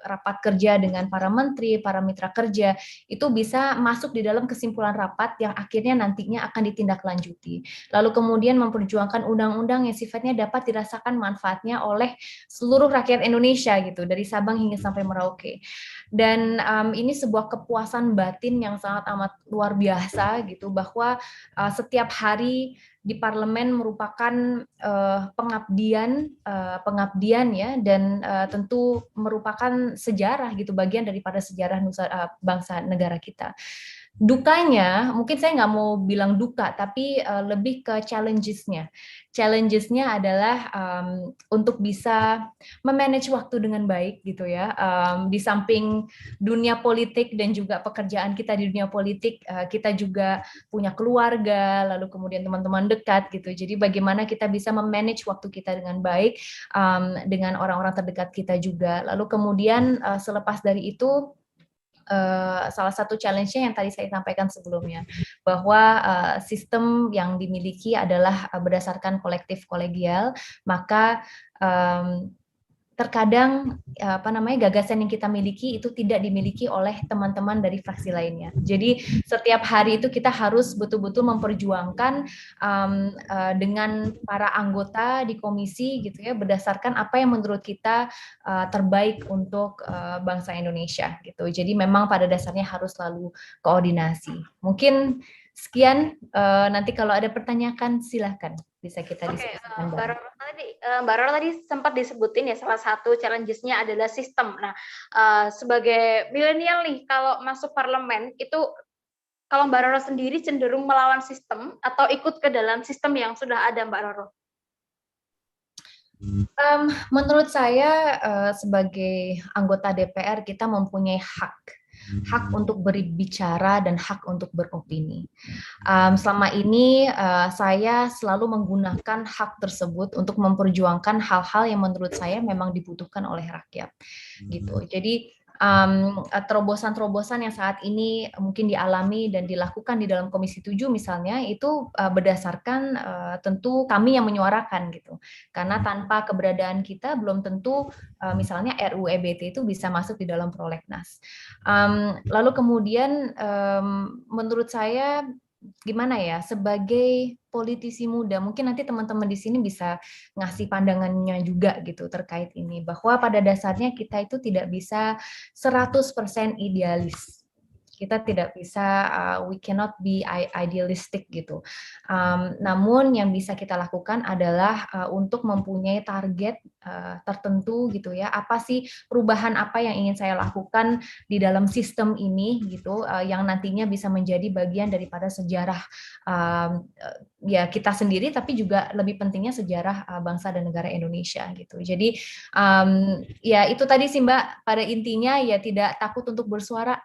rapat kerja dengan para menteri, para mitra kerja, itu bisa masuk di dalam kesimpulan rapat yang akhirnya nantinya akan ditindaklanjuti. Lalu kemudian memperjuangkan undang-undang yang sifatnya dapat dirasakan manfaatnya oleh seluruh rakyat Indonesia gitu, dari Sabang hingga sampai Merauke. Dan ini sebuah kepuasan batin yang sangat amat luar biasa gitu, bahwa setiap hari di parlemen merupakan pengabdian ya, dan tentu merupakan sejarah gitu, bagian daripada sejarah bangsa negara kita. Dukanya, mungkin saya nggak mau bilang duka, tapi lebih ke challenges-nya. Challenges-nya adalah untuk bisa memanage waktu dengan baik gitu ya. Di samping dunia politik dan juga pekerjaan kita di dunia politik, kita juga punya keluarga, lalu kemudian teman-teman dekat gitu. Jadi bagaimana kita bisa memanage waktu kita dengan baik, dengan orang-orang terdekat kita juga. Lalu kemudian selepas dari itu, salah satu challenge-nya yang tadi saya sampaikan sebelumnya, bahwa sistem yang dimiliki adalah berdasarkan kolektif kolegial, maka terkadang gagasan yang kita miliki itu tidak dimiliki oleh teman-teman dari fraksi lainnya. Jadi setiap hari itu kita harus betul-betul memperjuangkan dengan para anggota di komisi gitu ya, berdasarkan apa yang menurut kita terbaik untuk bangsa Indonesia gitu. Jadi memang pada dasarnya harus selalu koordinasi. Mungkin sekian, nanti kalau ada pertanyaan silahkan bisa kita diskusikan. Mbak Roro tadi sempat disebutin ya, salah satu challenges-nya adalah sistem. Nah, sebagai milenial nih, kalau masuk parlemen itu, kalau Mbak Roro sendiri cenderung melawan sistem atau ikut ke dalam sistem yang sudah ada, Mbak Roro? Menurut saya sebagai anggota DPR kita mempunyai hak untuk berbicara dan hak untuk beropini. Selama ini saya selalu menggunakan hak tersebut untuk memperjuangkan hal-hal yang menurut saya memang dibutuhkan oleh rakyat, gitu. Jadi terobosan-terobosan yang saat ini mungkin dialami dan dilakukan di dalam Komisi 7 misalnya, itu berdasarkan tentu kami yang menyuarakan gitu. Karena tanpa keberadaan kita belum tentu misalnya RUU EBT itu bisa masuk di dalam prolegnas. Lalu kemudian menurut saya gimana ya, sebagai politisi muda, mungkin nanti teman-teman di sini bisa ngasih pandangannya juga gitu terkait ini, bahwa pada dasarnya kita itu tidak bisa 100% idealis. Kita tidak bisa, we cannot be idealistic gitu. Namun yang bisa kita lakukan adalah untuk mempunyai target tertentu gitu ya. Apa sih perubahan apa yang ingin saya lakukan di dalam sistem ini gitu, yang nantinya bisa menjadi bagian daripada sejarah ya kita sendiri, tapi juga lebih pentingnya sejarah bangsa dan negara Indonesia gitu. Jadi ya itu tadi sih Mbak, pada intinya ya tidak takut untuk bersuara,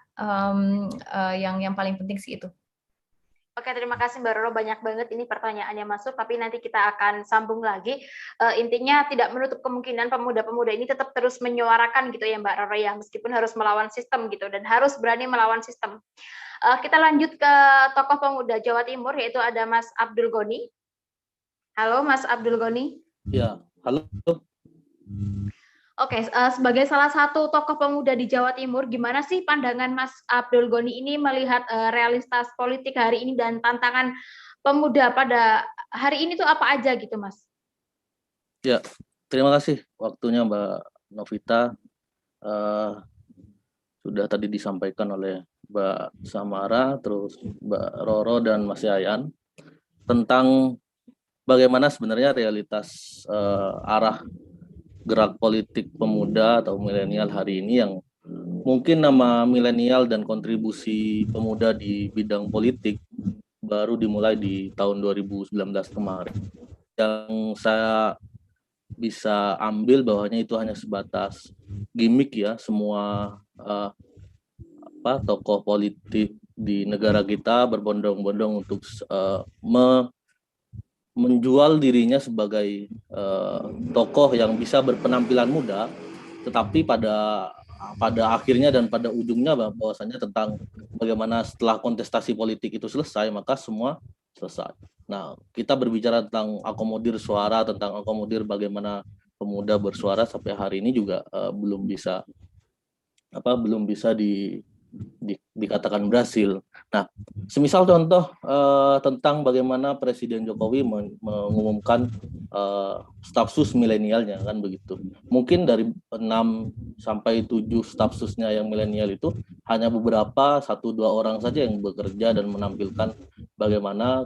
yang paling penting sih itu. Oke, terima kasih Mbak Roro, banyak banget ini pertanyaannya masuk, tapi nanti kita akan sambung lagi. Intinya tidak menutup kemungkinan pemuda-pemuda ini tetap terus menyuarakan gitu ya Mbak Roro ya, meskipun harus melawan sistem gitu, dan harus berani melawan sistem. Kita lanjut ke tokoh pemuda Jawa Timur, yaitu ada Mas Abdul Goni. Halo Mas Abdul Goni. Ya, halo. Oke, sebagai salah satu tokoh pemuda di Jawa Timur, gimana sih pandangan Mas Abdul Goni ini melihat realitas politik hari ini dan tantangan pemuda pada hari ini tuh apa aja gitu, Mas? Ya, terima kasih waktunya Mbak Novita. Sudah tadi disampaikan oleh Mbak Samara, terus Mbak Roro dan Mas Yayan tentang bagaimana sebenarnya realitas arah gerak politik pemuda atau milenial hari ini, yang mungkin nama milenial dan kontribusi pemuda di bidang politik baru dimulai di tahun 2019 kemarin. Yang saya bisa ambil bahwanya itu hanya sebatas gimmick ya, semua tokoh politik di negara kita berbondong-bondong untuk menjual dirinya sebagai tokoh yang bisa berpenampilan muda, tetapi pada akhirnya dan pada ujungnya bahwasanya tentang bagaimana setelah kontestasi politik itu selesai maka semua selesai. Nah, kita berbicara tentang akomodir suara, tentang akomodir bagaimana pemuda bersuara, sampai hari ini juga belum bisa dikatakan berhasil. Nah, semisal contoh tentang bagaimana Presiden Jokowi mengumumkan stafsus milenialnya, kan begitu. Mungkin dari 6 sampai 7 stafsusnya yang milenial itu hanya beberapa 1-2 orang saja yang bekerja dan menampilkan bagaimana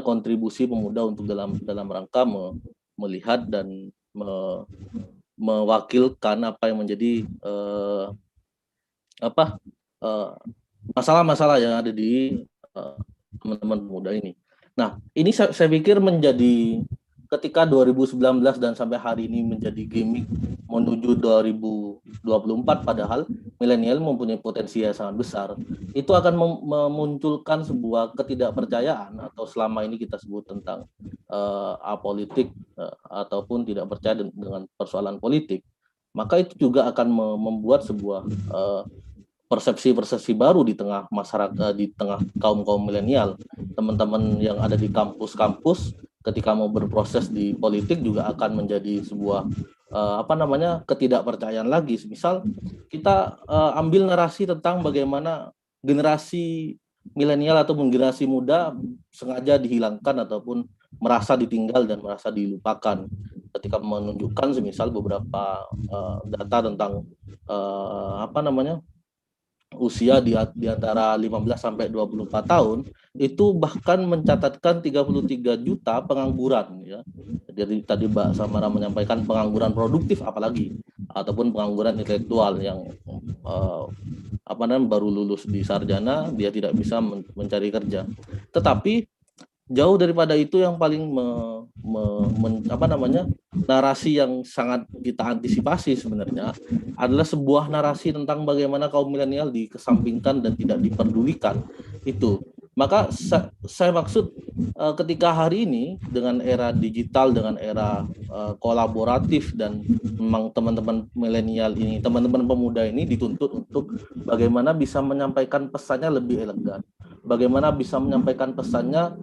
kontribusi pemuda untuk dalam rangka melihat dan mewakilkan apa yang menjadi masalah-masalah yang ada di teman-teman pemuda ini. Nah, ini saya pikir menjadi ketika 2019 dan sampai hari ini menjadi gimmick menuju 2024, padahal milenial mempunyai potensi yang sangat besar. Itu akan memunculkan sebuah ketidakpercayaan, atau selama ini kita sebut tentang apolitik ataupun tidak percaya dengan persoalan politik. Maka itu juga akan membuat sebuah persepsi baru di tengah masyarakat, di tengah kaum milenial. Teman-teman yang ada di kampus-kampus ketika mau berproses di politik juga akan menjadi sebuah ketidakpercayaan lagi. Misal kita ambil narasi tentang bagaimana generasi milenial atau generasi muda sengaja dihilangkan ataupun merasa ditinggal dan merasa dilupakan, ketika menunjukkan semisal beberapa data tentang usia di antara 15 sampai 24 tahun itu bahkan mencatatkan 33 juta pengangguran ya. Jadi tadi Mbak Samara menyampaikan pengangguran produktif apalagi, ataupun pengangguran intelektual yang baru lulus di sarjana, dia tidak bisa mencari kerja. Tetapi jauh daripada itu, yang paling narasi yang sangat kita antisipasi sebenarnya adalah sebuah narasi tentang bagaimana kaum milenial dikesampingkan dan tidak diperdulikan. Itu maka saya maksud ketika hari ini dengan era digital, dengan era kolaboratif, dan memang teman-teman milenial ini, teman-teman pemuda ini dituntut untuk bagaimana bisa menyampaikan pesannya lebih elegan, bagaimana bisa menyampaikan pesannya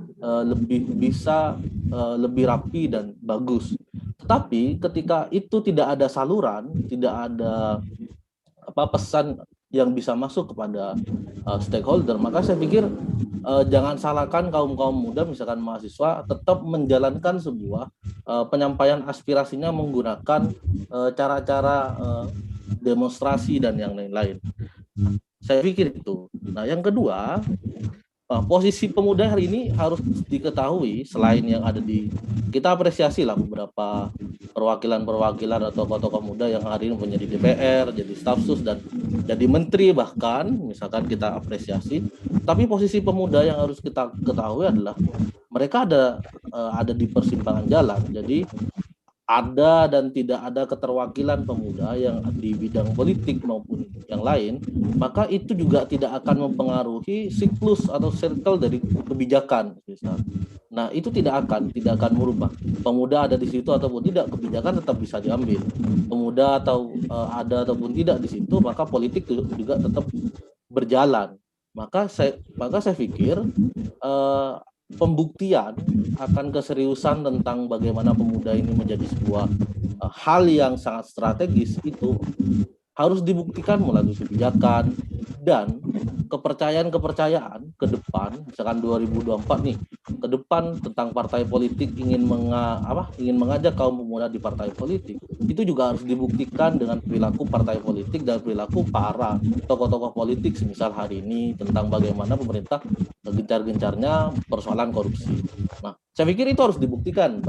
lebih rapi dan bagus. Tetapi ketika itu tidak ada saluran, tidak ada pesan yang bisa masuk kepada stakeholder. Maka saya pikir jangan salahkan kaum muda, misalkan mahasiswa, tetap menjalankan sebuah penyampaian aspirasinya menggunakan cara-cara demonstrasi dan yang lain-lain. Saya pikir itu. Nah, yang kedua, posisi pemuda hari ini harus diketahui. Selain yang ada kita apresiasi lah beberapa perwakilan atau tokoh-tokoh muda yang hari ini menjadi DPR, jadi staf sus, dan jadi menteri bahkan, misalkan kita apresiasi. Tapi posisi pemuda yang harus kita ketahui adalah mereka ada di persimpangan jalan. Jadi ada dan tidak ada keterwakilan pemuda yang di bidang politik maupun yang lain, maka itu juga tidak akan mempengaruhi siklus atau circle dari kebijakan, misalnya. Nah, itu tidak akan merubah. Pemuda ada di situ ataupun tidak, kebijakan tetap bisa diambil. Pemuda ada ataupun tidak di situ, maka politik juga tetap berjalan. Maka saya pikir pembuktian akan keseriusan tentang bagaimana pemuda ini menjadi sebuah hal yang sangat strategis itu harus dibuktikan melalui kebijakan dan kepercayaan ke depan. Misalkan 2024 nih, ke depan tentang partai politik ingin mengajak kaum pemuda di partai politik, itu juga harus dibuktikan dengan perilaku partai politik dan perilaku para tokoh-tokoh politik, semisal hari ini tentang bagaimana pemerintah gencar-gencarnya persoalan korupsi. Nah, saya pikir itu harus dibuktikan,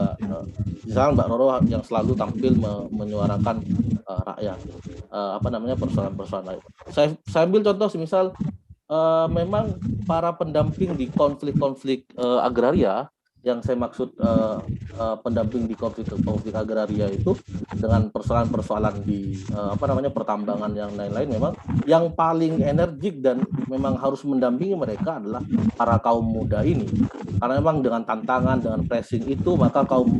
misalnya Mbak Roro yang selalu tampil menyuarakan rakyat, persoalan-persoalan lain. Saya ambil contoh, semisal memang para pendamping di konflik agraria, yang saya maksud pendamping di konflik agraria itu dengan persoalan-persoalan di pertambangan yang lain-lain, memang yang paling energik dan memang harus mendampingi mereka adalah para kaum muda ini, karena memang dengan tantangan, dengan pressing itu, maka kaum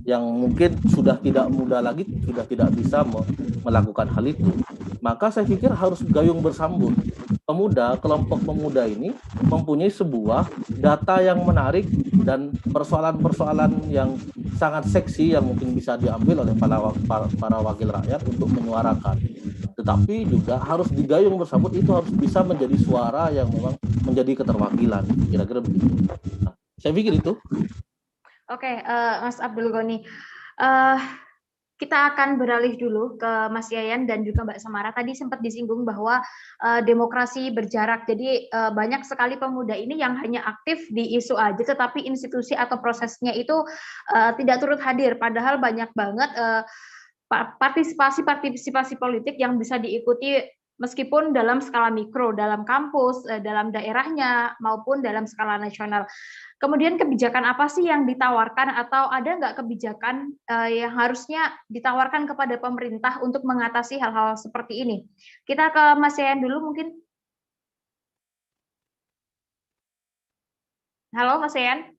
yang mungkin sudah tidak muda lagi sudah tidak bisa melakukan hal itu. Maka saya pikir harus gayung bersambut. Kelompok pemuda ini mempunyai sebuah data yang menarik dan persoalan-persoalan yang sangat seksi yang mungkin bisa diambil oleh para wakil rakyat untuk menyuarakan. Tetapi juga harus digayung bersambut, itu harus bisa menjadi suara yang memang menjadi keterwakilan. Kira-kira begitu. Nah, saya pikir itu. Oke, Mas Abdul Ghani. Kita akan beralih dulu ke Mas Yayan dan juga Mbak Samara. Tadi sempat disinggung bahwa demokrasi berjarak. Jadi banyak sekali pemuda ini yang hanya aktif di isu aja, tetapi institusi atau prosesnya itu tidak turut hadir. Padahal banyak banget partisipasi politik yang bisa diikuti meskipun dalam skala mikro, dalam kampus, dalam daerahnya, maupun dalam skala nasional. Kemudian kebijakan apa sih yang ditawarkan, atau ada nggak kebijakan yang harusnya ditawarkan kepada pemerintah untuk mengatasi hal-hal seperti ini? Kita ke Mas Yayan dulu mungkin. Halo Mas Yayan.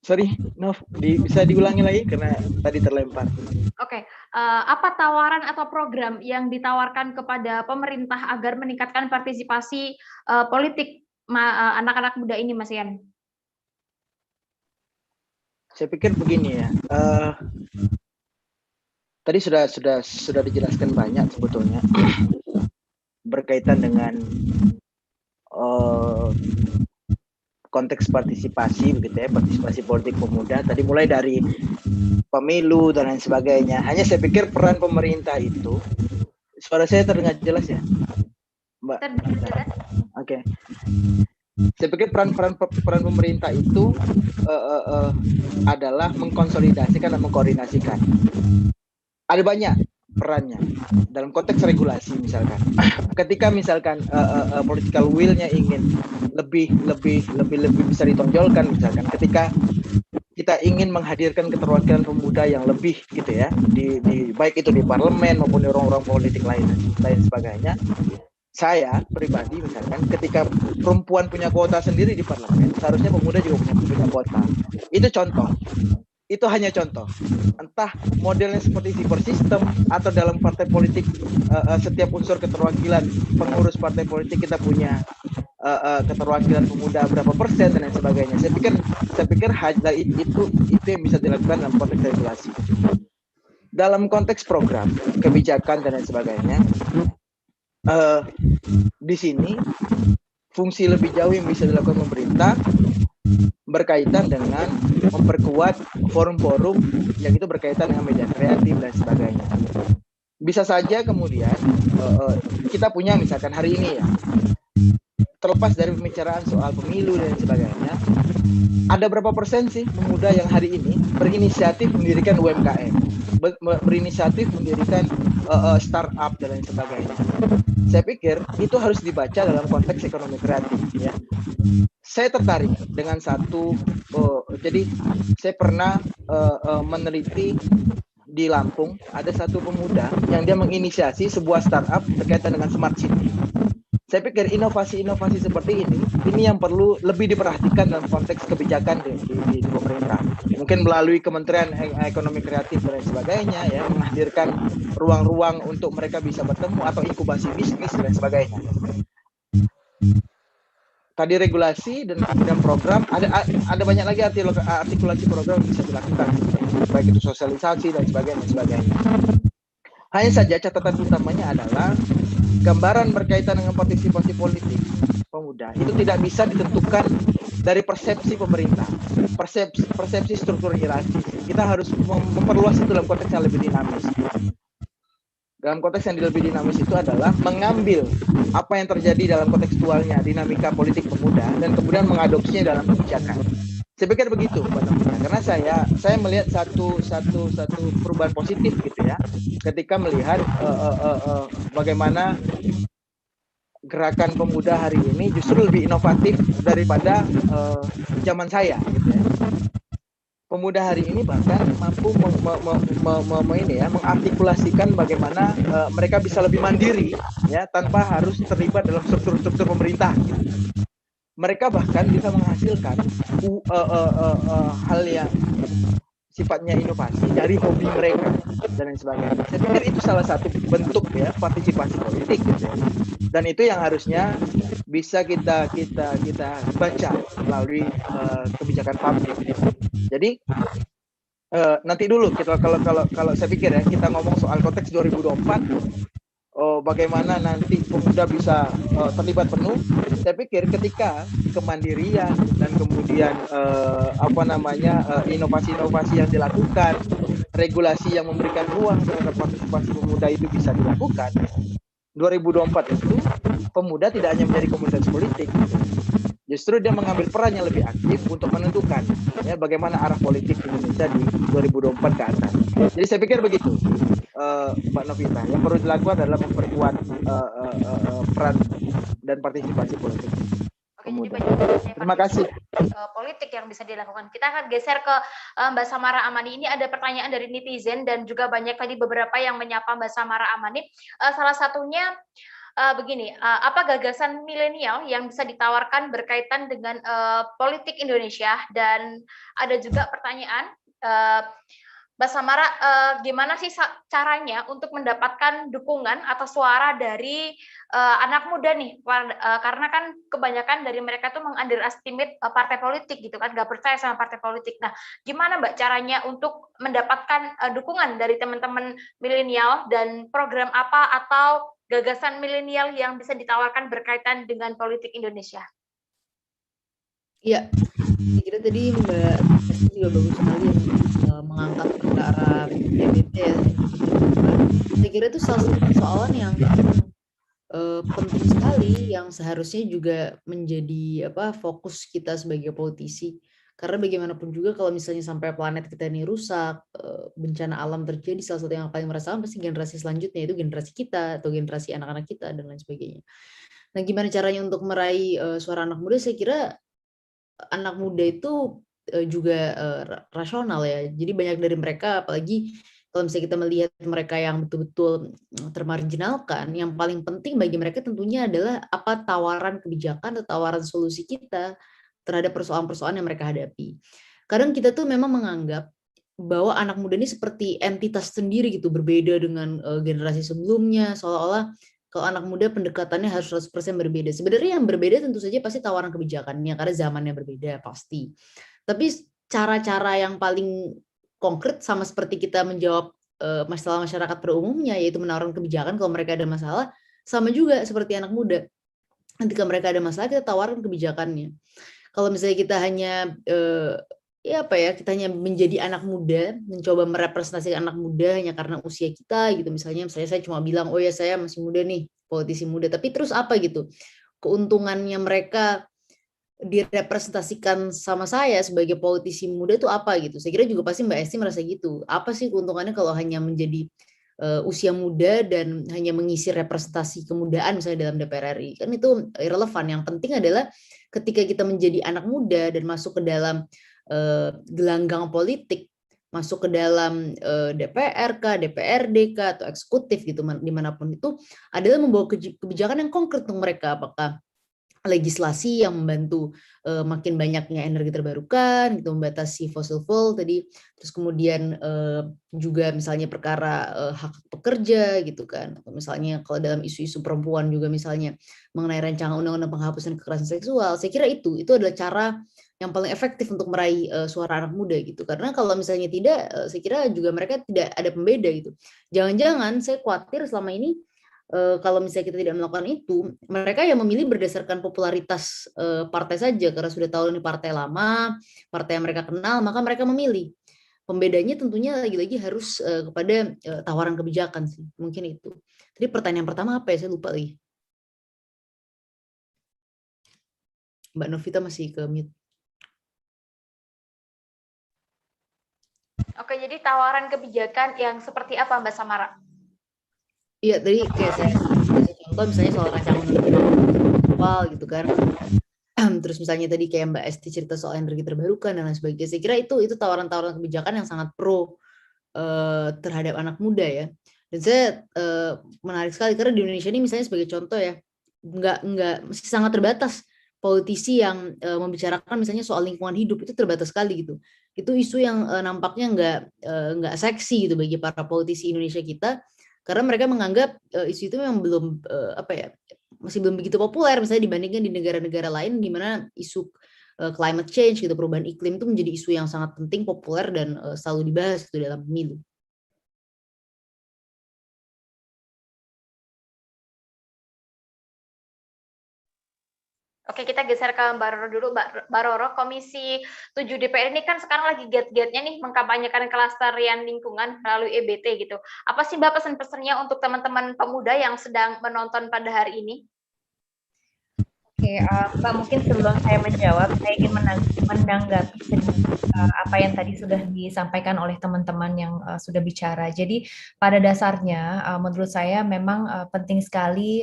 Sorry, Nov, bisa diulangi lagi karena tadi terlempar. Oke, apa tawaran atau program yang ditawarkan kepada pemerintah agar meningkatkan partisipasi politik anak-anak muda ini, Mas Yan? Saya pikir begini ya. Tadi sudah dijelaskan banyak sebetulnya berkaitan dengan konteks partisipasi, begitu ya, partisipasi politik pemuda. Tadi mulai dari pemilu dan lain sebagainya. Hanya saya pikir peran pemerintah itu, suara saya terdengar jelas ya, Mbak? Terdengar. Oke. Saya pikir peran pemerintah itu adalah mengkonsolidasikan dan mengkoordinasikan. Ada banyak perannya dalam konteks regulasi, misalkan ketika misalkan political will-nya ingin lebih bisa ditonjolkan, misalkan ketika kita ingin menghadirkan keterwakilan pemuda yang lebih gitu ya, di baik itu di parlemen maupun di orang-orang politik lain sebagainya. Saya pribadi misalkan ketika perempuan punya kuota sendiri di parlemen, seharusnya pemuda juga punya kuota. Itu contoh. Itu hanya contoh. Entah modelnya seperti super system atau dalam partai politik setiap unsur keterwakilan pengurus partai politik kita punya keterwakilan pemuda berapa persen dan lain sebagainya. Saya pikir itu yang bisa dilakukan dalam konteks regulasi. dalam konteks program, kebijakan dan lain sebagainya, di sini fungsi lebih jauh yang bisa dilakukan pemerintah berkaitan dengan memperkuat forum-forum yang itu berkaitan dengan media kreatif dan sebagainya. Bisa saja kemudian kita punya misalkan hari ini ya, terlepas dari pembicaraan soal pemilu dan sebagainya, ada berapa persen sih pemuda yang hari ini berinisiatif mendirikan UMKM, berinisiatif mendirikan startup dan lain sebagainya. Saya pikir itu harus dibaca dalam konteks ekonomi kreatif ya. Saya tertarik dengan satu, jadi saya pernah meneliti di Lampung, ada satu pemuda yang dia menginisiasi sebuah startup berkaitan dengan smart city. Saya pikir inovasi-inovasi seperti ini yang perlu lebih diperhatikan dalam konteks kebijakan di pemerintah. Mungkin melalui Kementerian Ekonomi Kreatif dan sebagainya, ya, menghadirkan ruang-ruang untuk mereka bisa bertemu atau inkubasi bisnis dan sebagainya. Tadi regulasi dan kemudian program, ada banyak lagi artikulasi program yang bisa dilakukan, baik itu sosialisasi dan sebagainya. Hanya saja catatan utamanya adalah gambaran berkaitan dengan partisipasi politik pemuda itu tidak bisa ditentukan dari persepsi pemerintah, persepsi struktur hierarkis. Kita harus memperluas itu dalam konteks yang lebih dinamis. Dalam konteks yang lebih dinamis itu adalah mengambil apa yang terjadi dalam kontekstualnya, dinamika politik pemuda, dan kemudian mengadopsinya dalam kebijakan. Saya pikir begitu, Mbak Novita, karena saya melihat satu perubahan positif gitu ya, ketika melihat bagaimana gerakan pemuda hari ini justru lebih inovatif daripada zaman saya gitu ya. Pemuda hari ini bahkan mampu mengartikulasikan bagaimana mereka bisa lebih mandiri ya, tanpa harus terlibat dalam struktur-struktur pemerintah gitu. Mereka bahkan bisa menghasilkan hal yang sifatnya inovasi dari hobi mereka dan lain sebagainya. Saya pikir itu salah satu bentuk ya partisipasi politik gitu ya. Dan itu yang harusnya bisa kita baca melalui kebijakan publik. Jadi nanti dulu kita kalau saya pikir ya, kita ngomong soal konteks 2024. Bagaimana nanti pemuda bisa terlibat penuh. Saya pikir ketika kemandirian dan kemudian inovasi-inovasi yang dilakukan, regulasi yang memberikan ruang terhadap partisipasi pemuda itu bisa dilakukan, 2024 itu pemuda tidak hanya menjadi komunitas politik, justru dia mengambil peran yang lebih aktif untuk menentukan ya bagaimana arah politik Indonesia di 2024 ke atas. Jadi saya pikir begitu, Mbak Novita. Yang perlu dilakukan adalah memperkuat peran dan partisipasi politik. Oke, jadi terima kasih. Politik yang bisa dilakukan. Kita akan geser ke Mbak Samara Amani. Ini ada pertanyaan dari netizen dan juga banyak tadi beberapa yang menyapa Mbak Samara Amani. Salah satunya begini, apa gagasan milenial yang bisa ditawarkan berkaitan dengan politik Indonesia? Dan ada juga pertanyaan, Mbak Samara, gimana sih caranya untuk mendapatkan dukungan atau suara dari anak muda nih? Karena kan kebanyakan dari mereka tuh meng-underestimate partai politik gitu kan, nggak percaya sama partai politik. Nah, gimana Mbak caranya untuk mendapatkan dukungan dari teman-teman milenial, dan program apa atau gagasan milenial yang bisa ditawarkan berkaitan dengan politik Indonesia? Iya, saya kira tadi Mbak Esti juga bagus sekali mengangkat perkara PBB ya. Saya kira itu salah satu persoalan yang penting sekali, yang seharusnya juga menjadi fokus kita sebagai politisi. Karena bagaimanapun juga kalau misalnya sampai planet kita ini rusak, bencana alam terjadi, salah satu yang paling merasakan pasti generasi selanjutnya, itu generasi kita atau generasi anak-anak kita dan lain sebagainya. Nah, gimana caranya untuk meraih suara anak muda? Saya kira anak muda itu juga rasional ya. Jadi banyak dari mereka, apalagi kalau misalnya kita melihat mereka yang betul-betul termarginalkan, yang paling penting bagi mereka tentunya adalah apa tawaran kebijakan atau tawaran solusi kita terhadap persoalan-persoalan yang mereka hadapi. Kadang kita tuh memang menganggap bahwa anak muda ini seperti entitas sendiri gitu, berbeda dengan generasi sebelumnya, seolah-olah kalau anak muda pendekatannya harus 100% berbeda. Sebenarnya yang berbeda tentu saja pasti tawaran kebijakannya, karena zamannya berbeda pasti. Tapi cara-cara yang paling konkret sama seperti kita menjawab masalah masyarakat pada umumnya, yaitu menawarkan kebijakan kalau mereka ada masalah, sama juga seperti anak muda. Ketika mereka ada masalah, kita tawarkan kebijakannya. Kalau misalnya kita hanya kita hanya menjadi anak muda, mencoba merepresentasikan anak muda hanya karena usia kita gitu, misalnya saya cuma bilang, oh ya saya masih muda nih, politisi muda, tapi terus apa gitu keuntungannya mereka direpresentasikan sama saya sebagai politisi muda itu apa gitu. Saya kira juga pasti Mbak Esti merasa gitu. Apa sih keuntungannya kalau hanya menjadi usia muda dan hanya mengisi representasi kemudaan misalnya dalam DPR RI? Kan itu irrelevan. Yang penting adalah ketika kita menjadi anak muda dan masuk ke dalam gelanggang politik, masuk ke dalam DPR kah, DPRD kah, atau eksekutif gitu, dimanapun itu, adalah membawa kebijakan yang konkret untuk mereka. Apakah legislasi yang membantu makin banyaknya energi terbarukan, gitu, membatasi fossil fuel tadi, terus kemudian juga misalnya perkara hak pekerja gitu kan, atau misalnya kalau dalam isu-isu perempuan juga misalnya mengenai rancangan undang-undang penghapusan kekerasan seksual. Saya kira itu adalah cara yang paling efektif untuk meraih suara anak muda gitu. Karena kalau misalnya tidak, saya kira juga mereka tidak ada pembeda gitu. Jangan-jangan saya khawatir selama ini kalau misalnya kita tidak melakukan itu, mereka yang memilih berdasarkan popularitas partai saja, karena sudah tahu ini partai lama, partai yang mereka kenal, maka mereka memilih. Pembedanya tentunya lagi-lagi harus kepada tawaran kebijakan sih, mungkin itu. Jadi pertanyaan pertama apa ya, saya lupa lagi. Mbak Novita masih ke mute. Oke, jadi tawaran kebijakan yang seperti apa Mbak Samara? Iya, tadi kayak saya kasih contoh misalnya soal rancangan undang-undang gitu kan. Terus misalnya tadi kayak Mbak Esti cerita soal energi terbarukan dan lain sebagainya. Saya kira itu tawaran-tawaran kebijakan yang sangat pro terhadap anak muda ya. Dan saya menarik sekali karena di Indonesia ini misalnya sebagai contoh ya, masih sangat terbatas politisi yang membicarakan misalnya soal lingkungan hidup, itu terbatas sekali gitu. Itu isu yang nampaknya nggak seksi gitu bagi para politisi Indonesia kita. Karena mereka menganggap isu itu memang belum masih belum begitu populer misalnya dibandingkan di negara-negara lain di mana isu climate change gitu, perubahan iklim itu menjadi isu yang sangat penting, populer dan selalu dibahas itu dalam pemilu. Oke, kita geser ke Mbak Roro dulu. Mbak Roro, Komisi 7 DPR ini kan sekarang lagi giat-giatnya nih mengkampanyekan kelestarian lingkungan melalui EBT gitu. Apa sih Mbak pesan-pesannya untuk teman-teman pemuda yang sedang menonton pada hari ini? Oke, Mbak, mungkin sebelum saya menjawab, saya ingin menanggapi apa yang tadi sudah disampaikan oleh teman-teman yang sudah bicara. Jadi pada dasarnya menurut saya memang penting sekali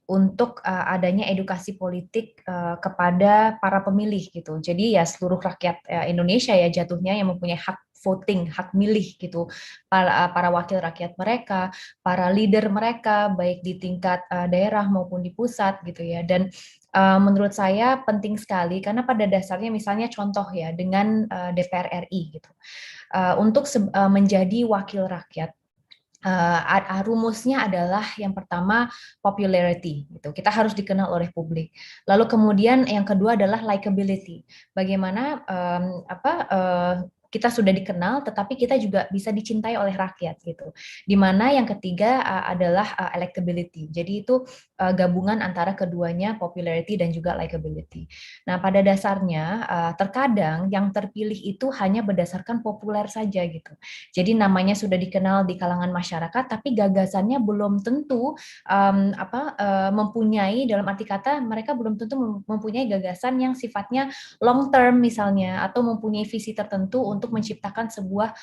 untuk adanya edukasi politik kepada para pemilih gitu. Jadi ya seluruh rakyat Indonesia ya jatuhnya yang mempunyai hak voting, hak milih gitu, para wakil rakyat mereka, para leader mereka, baik di tingkat daerah maupun di pusat gitu ya. Dan menurut saya penting sekali karena pada dasarnya misalnya contoh ya dengan DPR RI gitu, untuk menjadi wakil rakyat. Rumusnya adalah yang pertama popularity gitu. Kita harus dikenal oleh publik. Lalu kemudian yang kedua adalah likability. Bagaimana kita sudah dikenal, tetapi kita juga bisa dicintai oleh rakyat gitu. Dimana yang ketiga adalah electability. Jadi itu gabungan antara keduanya, popularity dan juga likability. Nah, pada dasarnya terkadang yang terpilih itu hanya berdasarkan populer saja gitu. Jadi namanya sudah dikenal di kalangan masyarakat, tapi gagasannya belum tentu mempunyai, dalam arti kata mereka belum tentu mempunyai gagasan yang sifatnya long term misalnya, atau mempunyai visi tertentu untuk menciptakan sebuah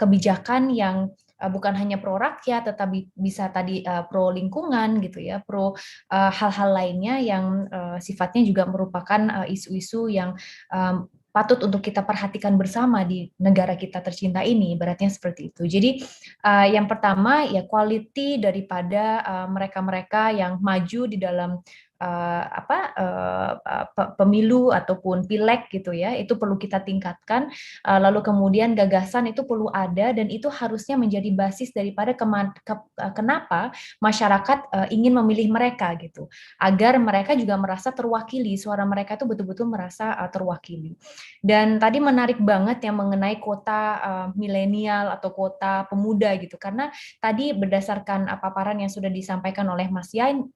kebijakan yang bukan hanya pro rakyat, tetapi bisa tadi pro lingkungan gitu ya, pro hal-hal lainnya yang sifatnya juga merupakan isu-isu yang patut untuk kita perhatikan bersama di negara kita tercinta ini, ibaratnya seperti itu. Jadi yang pertama ya quality daripada mereka-mereka yang maju di dalam pemilu ataupun pileg gitu ya, itu perlu kita tingkatkan. Lalu kemudian gagasan itu perlu ada, dan itu harusnya menjadi basis daripada kenapa masyarakat ingin memilih mereka gitu, agar mereka juga merasa terwakili, suara mereka itu betul-betul merasa terwakili. Dan tadi menarik banget yang mengenai kota milenial atau kota pemuda gitu, karena tadi berdasarkan paparan yang sudah disampaikan oleh Mas Yayan,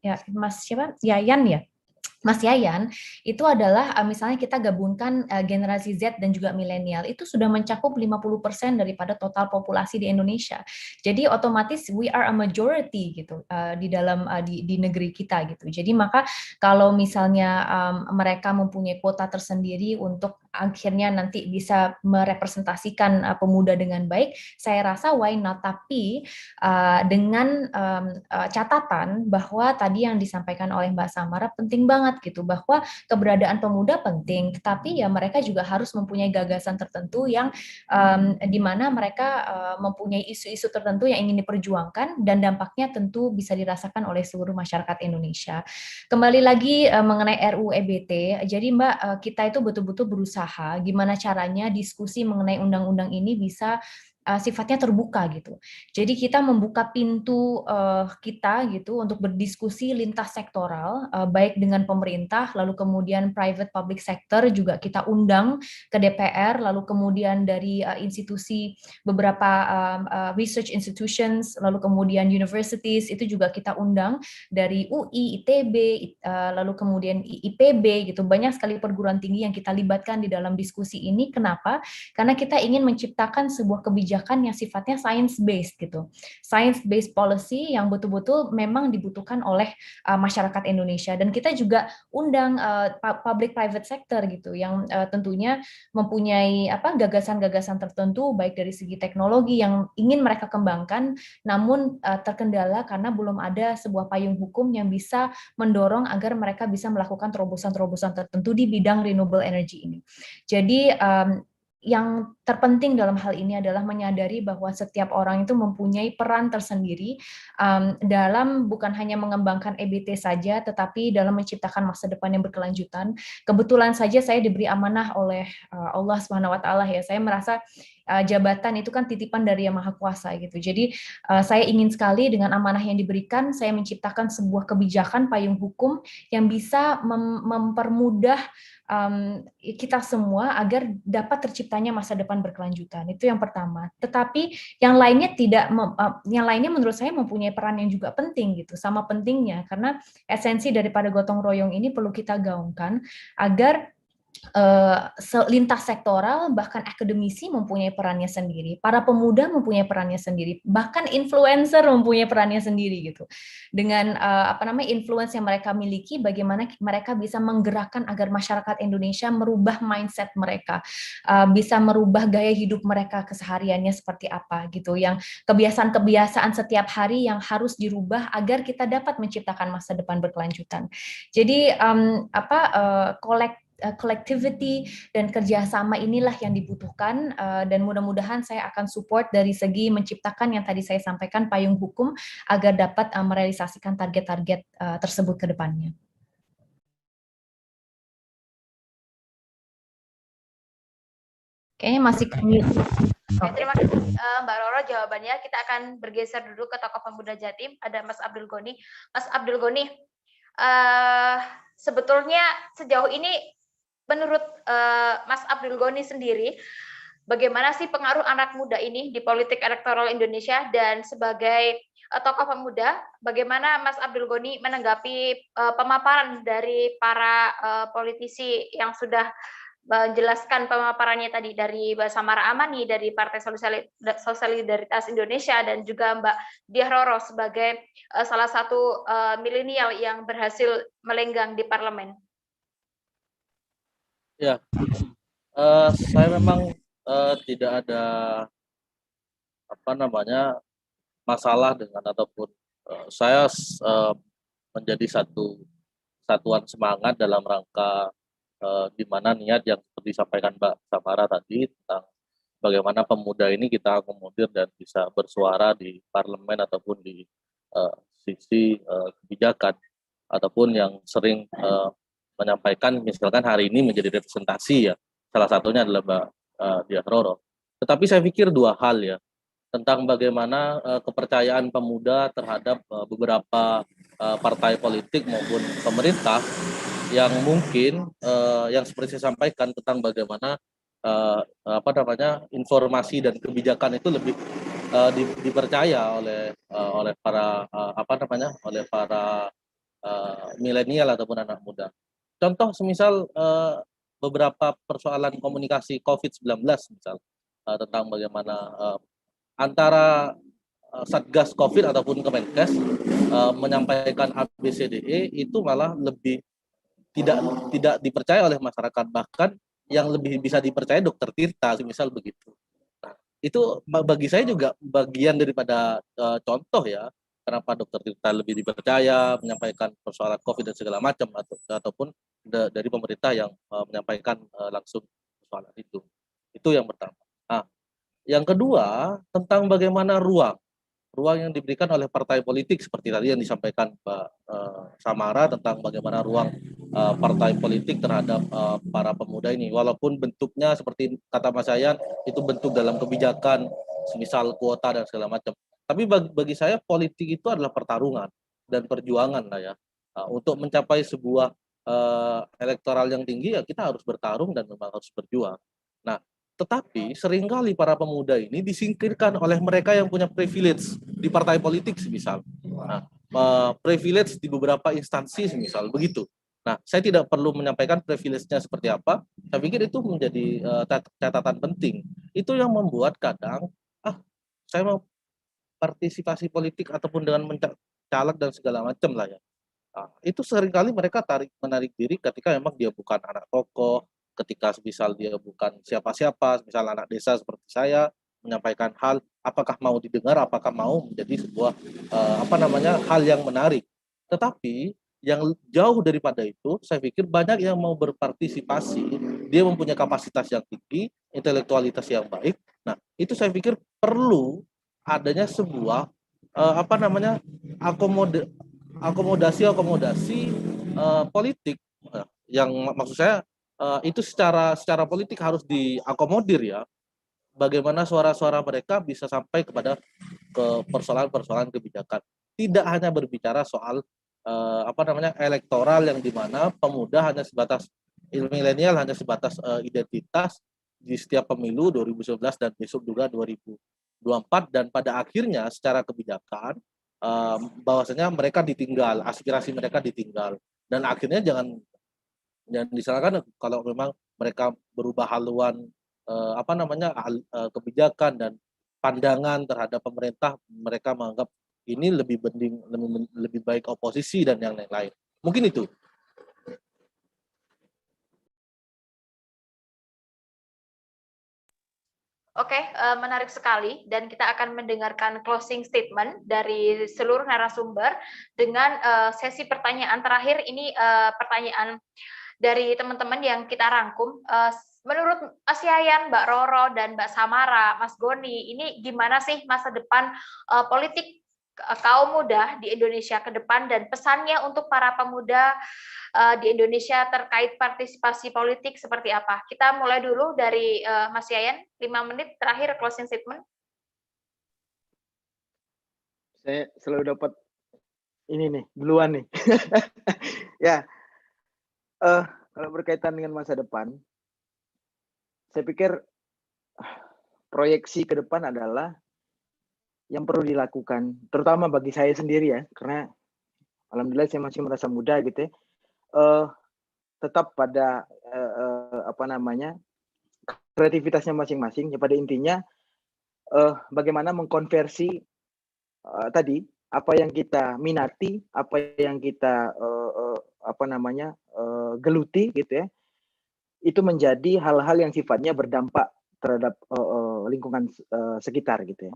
Mas Yayan, itu adalah misalnya kita gabungkan generasi Z dan juga milenial, itu sudah mencakup 50% daripada total populasi di Indonesia. Jadi otomatis we are a majority gitu di dalam di negeri kita gitu. Jadi maka kalau misalnya mereka mempunyai kuota tersendiri untuk akhirnya nanti bisa merepresentasikan pemuda dengan baik, saya rasa why not. Tapi dengan catatan bahwa tadi yang disampaikan oleh Mbak Samara penting banget gitu, bahwa keberadaan pemuda penting, tetapi ya mereka juga harus mempunyai gagasan tertentu yang di mana mereka mempunyai isu-isu tertentu yang ingin diperjuangkan, dan dampaknya tentu bisa dirasakan oleh seluruh masyarakat Indonesia. Kembali lagi mengenai RUU EBT, jadi Mbak, kita itu betul-betul berusaha gimana caranya diskusi mengenai undang-undang ini bisa sifatnya terbuka gitu. Jadi kita membuka pintu kita gitu untuk berdiskusi lintas sektoral, baik dengan pemerintah, lalu kemudian private public sector juga kita undang ke DPR, lalu kemudian dari institusi beberapa research institutions, lalu kemudian universities itu juga kita undang dari UI, ITB, lalu kemudian IPB gitu. Banyak sekali perguruan tinggi yang kita libatkan di dalam diskusi ini. Kenapa? Karena kita ingin menciptakan sebuah kebijakan yang sifatnya science-based gitu. Science-based policy yang betul-betul memang dibutuhkan oleh masyarakat Indonesia. Dan kita juga undang public-private sector gitu, yang tentunya mempunyai gagasan-gagasan tertentu, baik dari segi teknologi yang ingin mereka kembangkan, namun terkendala karena belum ada sebuah payung hukum yang bisa mendorong agar mereka bisa melakukan terobosan-terobosan tertentu di bidang renewable energy ini. Jadi yang terpenting dalam hal ini adalah menyadari bahwa setiap orang itu mempunyai peran tersendiri dalam bukan hanya mengembangkan EBT saja, tetapi dalam menciptakan masa depan yang berkelanjutan. Kebetulan saja saya diberi amanah oleh Allah SWT ya. Saya merasa jabatan itu kan titipan dari Yang Maha Kuasa gitu. Jadi saya ingin sekali dengan amanah yang diberikan, saya menciptakan sebuah kebijakan payung hukum yang bisa mempermudah kita semua agar dapat terciptanya masa depan berkelanjutan. Itu yang pertama. Tetapi yang lainnya yang lainnya menurut saya mempunyai peran yang juga penting gitu, sama pentingnya, karena esensi daripada gotong royong ini perlu kita gaungkan agar lintas sektoral, bahkan akademisi mempunyai perannya sendiri, para pemuda mempunyai perannya sendiri, bahkan influencer mempunyai perannya sendiri gitu. Dengan influence yang mereka miliki, bagaimana mereka bisa menggerakkan agar masyarakat Indonesia merubah mindset mereka, bisa merubah gaya hidup mereka kesehariannya seperti apa gitu, yang kebiasaan-kebiasaan setiap hari yang harus dirubah agar kita dapat menciptakan masa depan berkelanjutan. Jadi collectivity dan kerjasama inilah yang dibutuhkan, dan mudah-mudahan saya akan support dari segi menciptakan yang tadi saya sampaikan payung hukum agar dapat merealisasikan target-target tersebut ke depannya. Kayaknya masih Oke, terima kasih Mbak Roro jawabannya. Kita akan bergeser dulu ke tokoh pemuda Jatim, ada Mas Abdul Goni. Mas Abdul Goni, sebetulnya sejauh ini menurut Mas Abdul Goni sendiri, bagaimana sih pengaruh anak muda ini di politik elektoral Indonesia, dan sebagai tokoh pemuda, bagaimana Mas Abdul Goni menanggapi pemaparan dari para politisi yang sudah menjelaskan pemaparannya tadi, dari Mbak Samara Amani dari Partai Solidaritas Indonesia, dan juga Mbak Diah Roro sebagai salah satu milenial yang berhasil melenggang di parlemen? Ya, saya memang tidak ada masalah dengan, ataupun saya menjadi satu satuan semangat dalam rangka di mana niat yang seperti disampaikan Mbak Samara tadi tentang bagaimana pemuda ini kita akomodir dan bisa bersuara di parlemen ataupun di sisi kebijakan. ataupun yang sering menyampaikan misalkan hari ini menjadi representasi ya, salah satunya adalah Mbak Diah Roro. Tetapi saya pikir dua hal ya, tentang bagaimana kepercayaan pemuda terhadap beberapa partai politik maupun pemerintah yang mungkin yang seperti saya sampaikan tentang bagaimana informasi dan kebijakan itu lebih dipercaya oleh para oleh para milenial ataupun anak muda. Contoh semisal beberapa persoalan komunikasi COVID-19 misal tentang bagaimana antara Satgas COVID ataupun Kemenkes menyampaikan ABCDE itu malah lebih tidak dipercaya oleh masyarakat, bahkan yang lebih bisa dipercaya Dokter Tirta misal begitu. Nah, itu bagi saya juga bagian daripada contoh ya, kenapa Dokter Tirta lebih dipercaya menyampaikan persoalan COVID dan segala macam ataupun dari pemerintah yang menyampaikan langsung persoalan itu. Itu yang pertama. Nah, yang kedua tentang bagaimana ruang yang diberikan oleh partai politik seperti tadi yang disampaikan Pak Samara tentang bagaimana ruang partai politik terhadap para pemuda ini, walaupun bentuknya seperti kata Mas Yayan itu bentuk dalam kebijakan semisal kuota dan segala macam, tapi bagi saya politik itu adalah pertarungan dan perjuangan lah ya. Untuk mencapai sebuah elektoral yang tinggi ya kita harus bertarung dan memang harus berjuang. Nah, tetapi seringkali para pemuda ini disingkirkan oleh mereka yang punya privilege di partai politik semisal. Nah, privilege di beberapa instansi semisal begitu. Nah, saya tidak perlu menyampaikan privilege-nya seperti apa. Saya pikir itu menjadi catatan penting. Itu yang membuat kadang saya mau partisipasi politik ataupun dengan caleg dan segala macam lah ya. Nah, itu seringkali mereka menarik diri ketika memang dia bukan anak tokoh, ketika misal dia bukan siapa-siapa, misal anak desa seperti saya menyampaikan hal, apakah mau didengar, apakah mau menjadi sebuah hal yang menarik. Tetapi yang jauh daripada itu, saya pikir banyak yang mau berpartisipasi, dia mempunyai kapasitas yang tinggi, intelektualitas yang baik. Nah, itu saya pikir perlu adanya sebuah akomodasi politik yang maksud saya itu secara politik harus diakomodir ya, bagaimana suara-suara mereka bisa sampai kepada persoalan-persoalan kebijakan, tidak hanya berbicara soal elektoral yang dimana pemuda hanya sebatas milenial hanya sebatas identitas di setiap pemilu 2019 dan besok juga 2024, dan pada akhirnya secara kebijakan bahwasanya mereka ditinggal, aspirasi mereka ditinggal, dan akhirnya jangan disalahkan kalau memang mereka berubah haluan kebijakan dan pandangan terhadap pemerintah, mereka menganggap ini lebih baik oposisi dan yang lain-lain. Mungkin itu. Oke, menarik sekali, dan kita akan mendengarkan closing statement dari seluruh narasumber dengan sesi pertanyaan terakhir. Ini pertanyaan dari teman-teman yang kita rangkum. Menurut Mas Yayan, Mbak Roro, dan Mbak Samara, Mas Goni, ini gimana sih masa depan politik kaum muda di Indonesia ke depan, dan pesannya untuk para pemuda di Indonesia terkait partisipasi politik seperti apa? Kita mulai dulu dari Mas Yayan, 5 menit terakhir closing statement. Saya selalu dapat ini nih, duluan nih. Ya, kalau berkaitan dengan masa depan, saya pikir proyeksi ke depan adalah yang perlu dilakukan, terutama bagi saya sendiri ya, karena alhamdulillah saya masih merasa muda gitu ya, tetap pada kreativitasnya masing-masing. Ya pada intinya bagaimana mengkonversi tadi apa yang kita minati, apa yang kita geluti gitu ya, itu menjadi hal-hal yang sifatnya berdampak terhadap lingkungan sekitar gitu ya.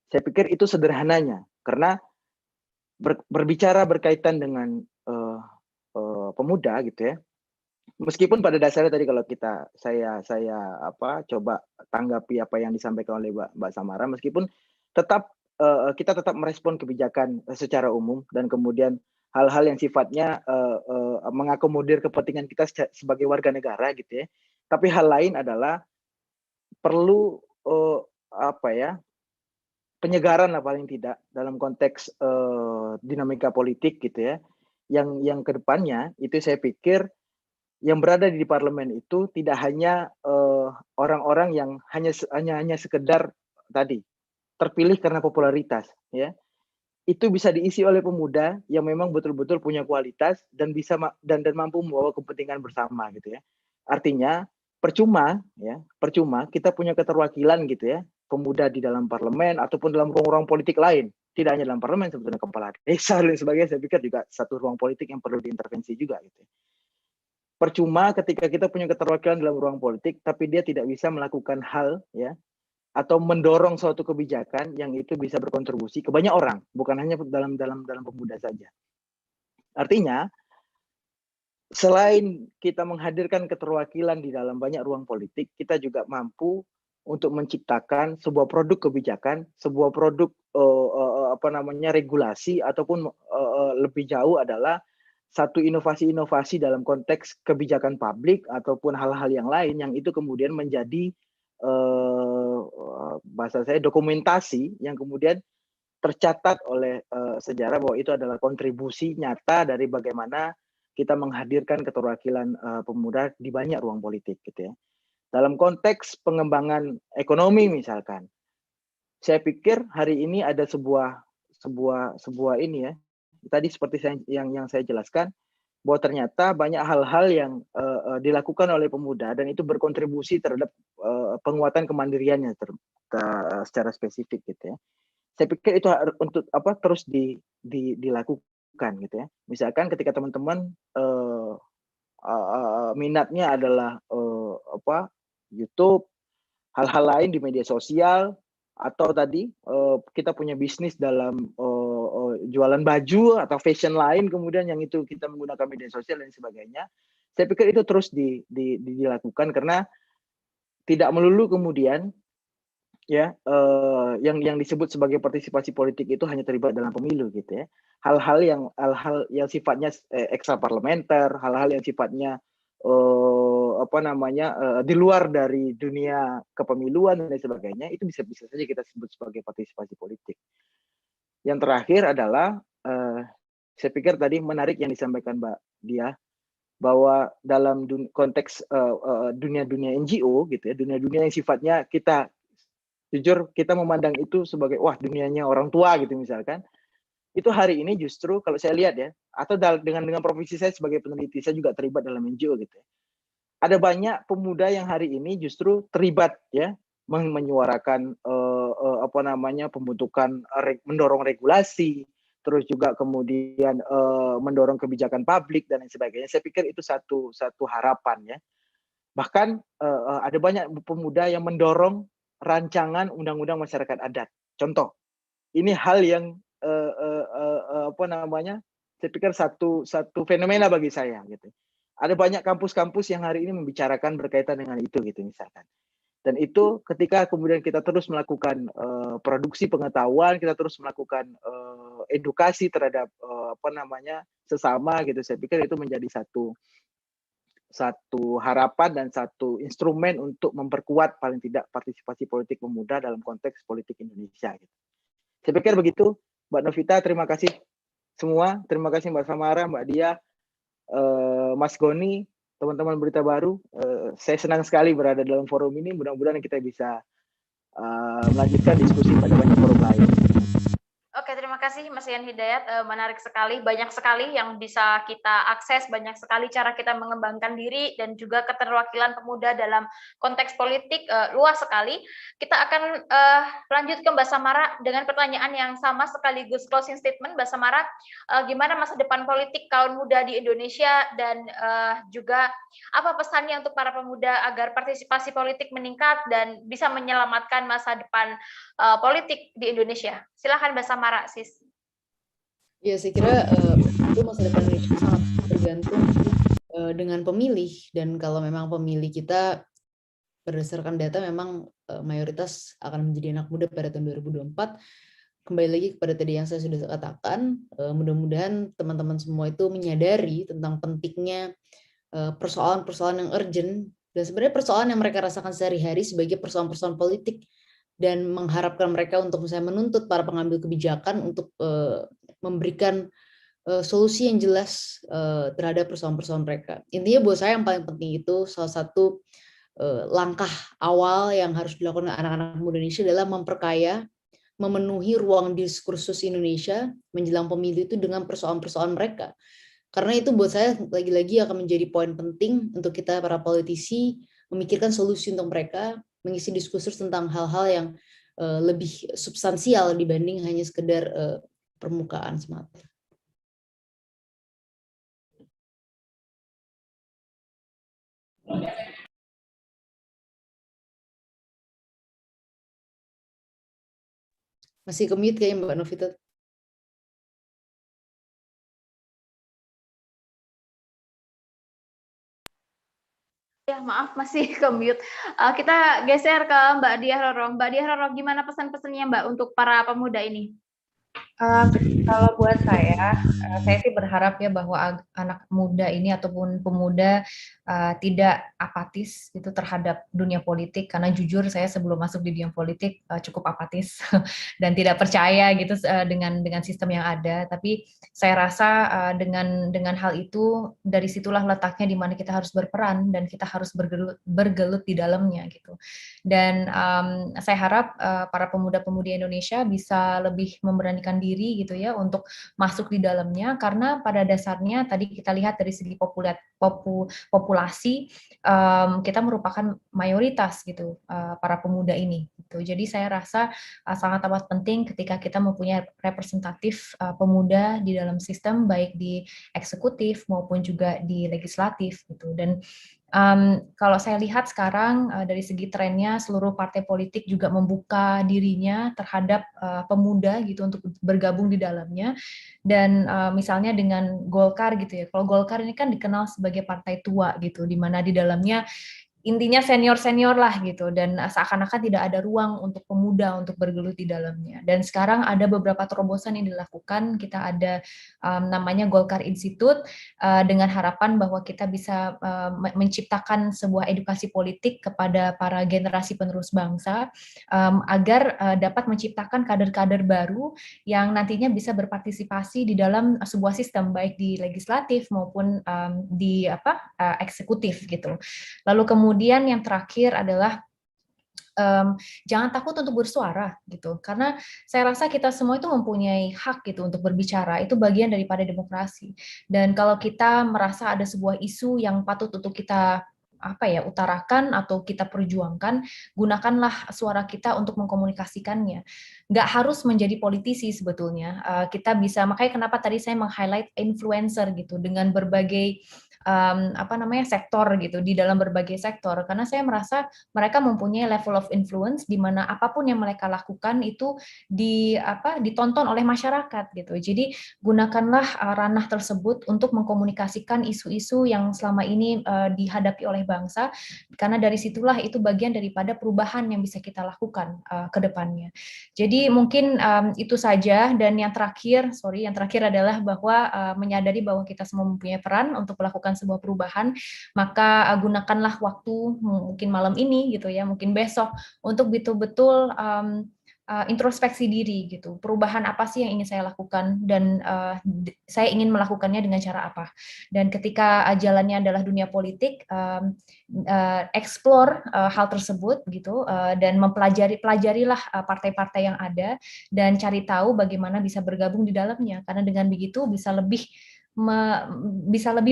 Saya pikir itu sederhananya, karena berbicara berkaitan dengan pemuda gitu ya. Meskipun pada dasarnya tadi kalau saya coba tanggapi apa yang disampaikan oleh Mbak Samara, meskipun tetap kita tetap merespon kebijakan secara umum, dan kemudian hal-hal yang sifatnya mengakomodir kepentingan kita sebagai warga negara gitu ya. Tapi hal lain adalah perlu penyegaran lah paling tidak dalam konteks dinamika politik gitu ya. Yang kedepannya itu saya pikir yang berada di parlemen itu tidak hanya orang-orang yang hanya sekedar tadi terpilih karena popularitas ya. Itu bisa diisi oleh pemuda yang memang betul-betul punya kualitas dan bisa dan mampu membawa kepentingan bersama gitu ya. Artinya percuma kita punya keterwakilan gitu ya, pemuda di dalam parlemen ataupun dalam ruang-ruang politik lain. Tidak hanya dalam parlemen, sebetulnya kepala desa dan sebagainya, saya pikir juga satu ruang politik yang perlu diintervensi juga gitu. Percuma ketika kita punya keterwakilan dalam ruang politik tapi dia tidak bisa melakukan hal ya atau mendorong suatu kebijakan yang itu bisa berkontribusi ke banyak orang, bukan hanya dalam pemuda saja. Artinya, selain kita menghadirkan keterwakilan di dalam banyak ruang politik, kita juga mampu untuk menciptakan sebuah produk kebijakan, sebuah produk regulasi ataupun lebih jauh adalah satu inovasi-inovasi dalam konteks kebijakan publik ataupun hal-hal yang lain yang itu kemudian menjadi bahasa saya dokumentasi yang kemudian tercatat oleh sejarah bahwa itu adalah kontribusi nyata dari bagaimana kita menghadirkan keterwakilan pemuda di banyak ruang politik gitu ya. Dalam konteks pengembangan ekonomi misalkan, saya pikir hari ini ada sebuah ini ya. Tadi seperti yang saya jelaskan bahwa ternyata banyak hal-hal yang dilakukan oleh pemuda dan itu berkontribusi terhadap penguatan kemandiriannya secara spesifik gitu ya. Saya pikir itu untuk terus dilakukan gitu ya. Misalkan ketika teman-teman minatnya adalah YouTube, hal-hal lain di media sosial, atau tadi kita punya bisnis dalam jualan baju atau fashion lain kemudian yang itu kita menggunakan media sosial dan sebagainya. Saya pikir itu terus dilakukan karena tidak melulu kemudian ya yang disebut sebagai partisipasi politik itu hanya terlibat dalam pemilu gitu ya. Hal-hal yang sifatnya ekstra parlementer, hal-hal yang sifatnya di luar dari dunia kepemiluan dan sebagainya itu bisa saja kita sebut sebagai partisipasi politik. Yang terakhir adalah saya pikir tadi menarik yang disampaikan Mbak Dia bahwa dalam konteks dunia-dunia NGO gitu ya, dunia-dunia yang sifatnya kita jujur kita memandang itu sebagai wah dunianya orang tua gitu misalkan. Itu hari ini justru kalau saya lihat ya, atau dengan profesi saya sebagai peneliti, saya juga terlibat dalam NGO gitu ya. Ada banyak pemuda yang hari ini justru terlibat ya menyuarakan pembentukan mendorong regulasi, terus juga kemudian mendorong kebijakan publik dan lain sebagainya. Saya pikir itu satu harapan ya. Bahkan ada banyak pemuda yang mendorong rancangan undang-undang masyarakat adat. Contoh, ini hal yang saya pikir satu fenomena bagi saya gitu. Ada banyak kampus-kampus yang hari ini membicarakan berkaitan dengan itu gitu misalkan. Dan itu ketika kemudian kita terus melakukan produksi pengetahuan, kita terus melakukan edukasi terhadap sesama gitu. Saya pikir itu menjadi satu harapan dan satu instrumen untuk memperkuat paling tidak partisipasi politik pemuda dalam konteks politik Indonesia gitu. Saya pikir begitu, Mbak Novita, terima kasih semua. Terima kasih Mbak Samara, Mbak Dia, Mas Goni, teman-teman Berita Baru. Saya senang sekali berada dalam forum ini. Mudah-mudahan kita bisa melanjutkan diskusi pada banyak forum lain. Oke, terima kasih Mas Ian Hidayat. Menarik sekali, banyak sekali yang bisa kita akses, banyak sekali cara kita mengembangkan diri dan juga keterwakilan pemuda dalam konteks politik luas sekali. Kita akan lanjut ke Mbak Samara dengan pertanyaan yang sama sekaligus closing statement. Mbak Samara, gimana masa depan politik kaum muda di Indonesia dan juga apa pesannya untuk para pemuda agar partisipasi politik meningkat dan bisa menyelamatkan masa depan politik di Indonesia? Silakan Mbak Samara, Sis. Ya, saya kira itu masa depan Indonesia sangat tergantung dengan pemilih, dan kalau memang pemilih kita berdasarkan data memang mayoritas akan menjadi anak muda pada tahun 2024. kembali lagi kepada tadi yang saya sudah katakan, mudah-mudahan teman-teman semua itu menyadari tentang pentingnya persoalan-persoalan yang urgent dan sebenarnya persoalan yang mereka rasakan sehari-hari sebagai persoalan-persoalan politik, dan mengharapkan mereka untuk misalnya menuntut para pengambil kebijakan untuk memberikan solusi yang jelas terhadap persoalan-persoalan mereka. Intinya buat saya yang paling penting itu salah satu langkah awal yang harus dilakukan anak-anak muda Indonesia adalah memperkaya, memenuhi ruang diskursus Indonesia menjelang pemilu itu dengan persoalan-persoalan mereka. Karena itu buat saya lagi-lagi akan menjadi poin penting untuk kita para politisi memikirkan solusi untuk mereka, mengisi diskursus tentang hal-hal yang lebih substansial dibanding hanya sekedar permukaan semata. Masih ke-mute kayaknya Mbak Novita. Ya, maaf masih ke-mute. Kita geser ke Mbak Diah Roro. Mbak Diah Roro, gimana pesan-pesannya Mbak untuk para pemuda ini? Kalau buat saya sih berharap ya bahwa anak muda ini ataupun pemuda tidak apatis itu terhadap dunia politik, karena jujur saya sebelum masuk di dunia politik cukup apatis dan tidak percaya gitu dengan sistem yang ada. Tapi saya rasa dengan hal itu dari situlah letaknya di mana kita harus berperan dan kita harus bergelut di dalamnya gitu. Dan saya harap para pemuda-pemudi Indonesia bisa lebih memberanikan diri gitu ya untuk masuk di dalamnya, karena pada dasarnya tadi kita lihat dari segi populasi kita merupakan mayoritas gitu para pemuda ini gitu. Jadi saya rasa sangat amat penting ketika kita mempunyai representatif pemuda di dalam sistem, baik di eksekutif maupun juga di legislatif gitu. Dan kalau saya lihat sekarang dari segi trennya seluruh partai politik juga membuka dirinya terhadap pemuda gitu untuk bergabung di dalamnya. Dan misalnya dengan Golkar gitu ya, kalau Golkar ini kan dikenal sebagai partai tua gitu, di mana di dalamnya intinya senior-senior lah gitu, dan seakan-akan tidak ada ruang untuk pemuda untuk bergelut di dalamnya. Dan sekarang ada beberapa terobosan yang dilakukan, kita ada namanya Golkar Institute, dengan harapan bahwa kita bisa menciptakan sebuah edukasi politik kepada para generasi penerus bangsa, agar dapat menciptakan kader-kader baru yang nantinya bisa berpartisipasi di dalam sebuah sistem, baik di legislatif maupun di eksekutif gitu. Lalu kemudian yang terakhir adalah jangan takut untuk bersuara gitu, karena saya rasa kita semua itu mempunyai hak gitu untuk berbicara, itu bagian daripada demokrasi. Dan kalau kita merasa ada sebuah isu yang patut untuk kita utarakan atau kita perjuangkan, gunakanlah suara kita untuk mengkomunikasikannya. Nggak harus menjadi politisi sebetulnya. Kita bisa, makanya kenapa tadi saya meng-highlight influencer gitu, dengan berbagai sektor gitu, di dalam berbagai sektor, karena saya merasa mereka mempunyai level of influence di mana apapun yang mereka lakukan itu ditonton oleh masyarakat gitu. Jadi gunakanlah ranah tersebut untuk mengkomunikasikan isu-isu yang selama ini dihadapi oleh bangsa, karena dari situlah itu bagian daripada perubahan yang bisa kita lakukan ke depannya. Jadi mungkin itu saja, dan yang terakhir adalah bahwa menyadari bahwa kita semua mempunyai peran untuk melakukan sebuah perubahan, maka gunakanlah waktu mungkin malam ini gitu ya, mungkin besok, untuk betul-betul introspeksi diri gitu. Perubahan apa sih yang ingin saya lakukan, dan saya ingin melakukannya dengan cara apa. Dan ketika jalannya adalah dunia politik, explore hal tersebut gitu, dan pelajarilah partai-partai yang ada, dan cari tahu bagaimana bisa bergabung di dalamnya, karena dengan begitu bisa lebih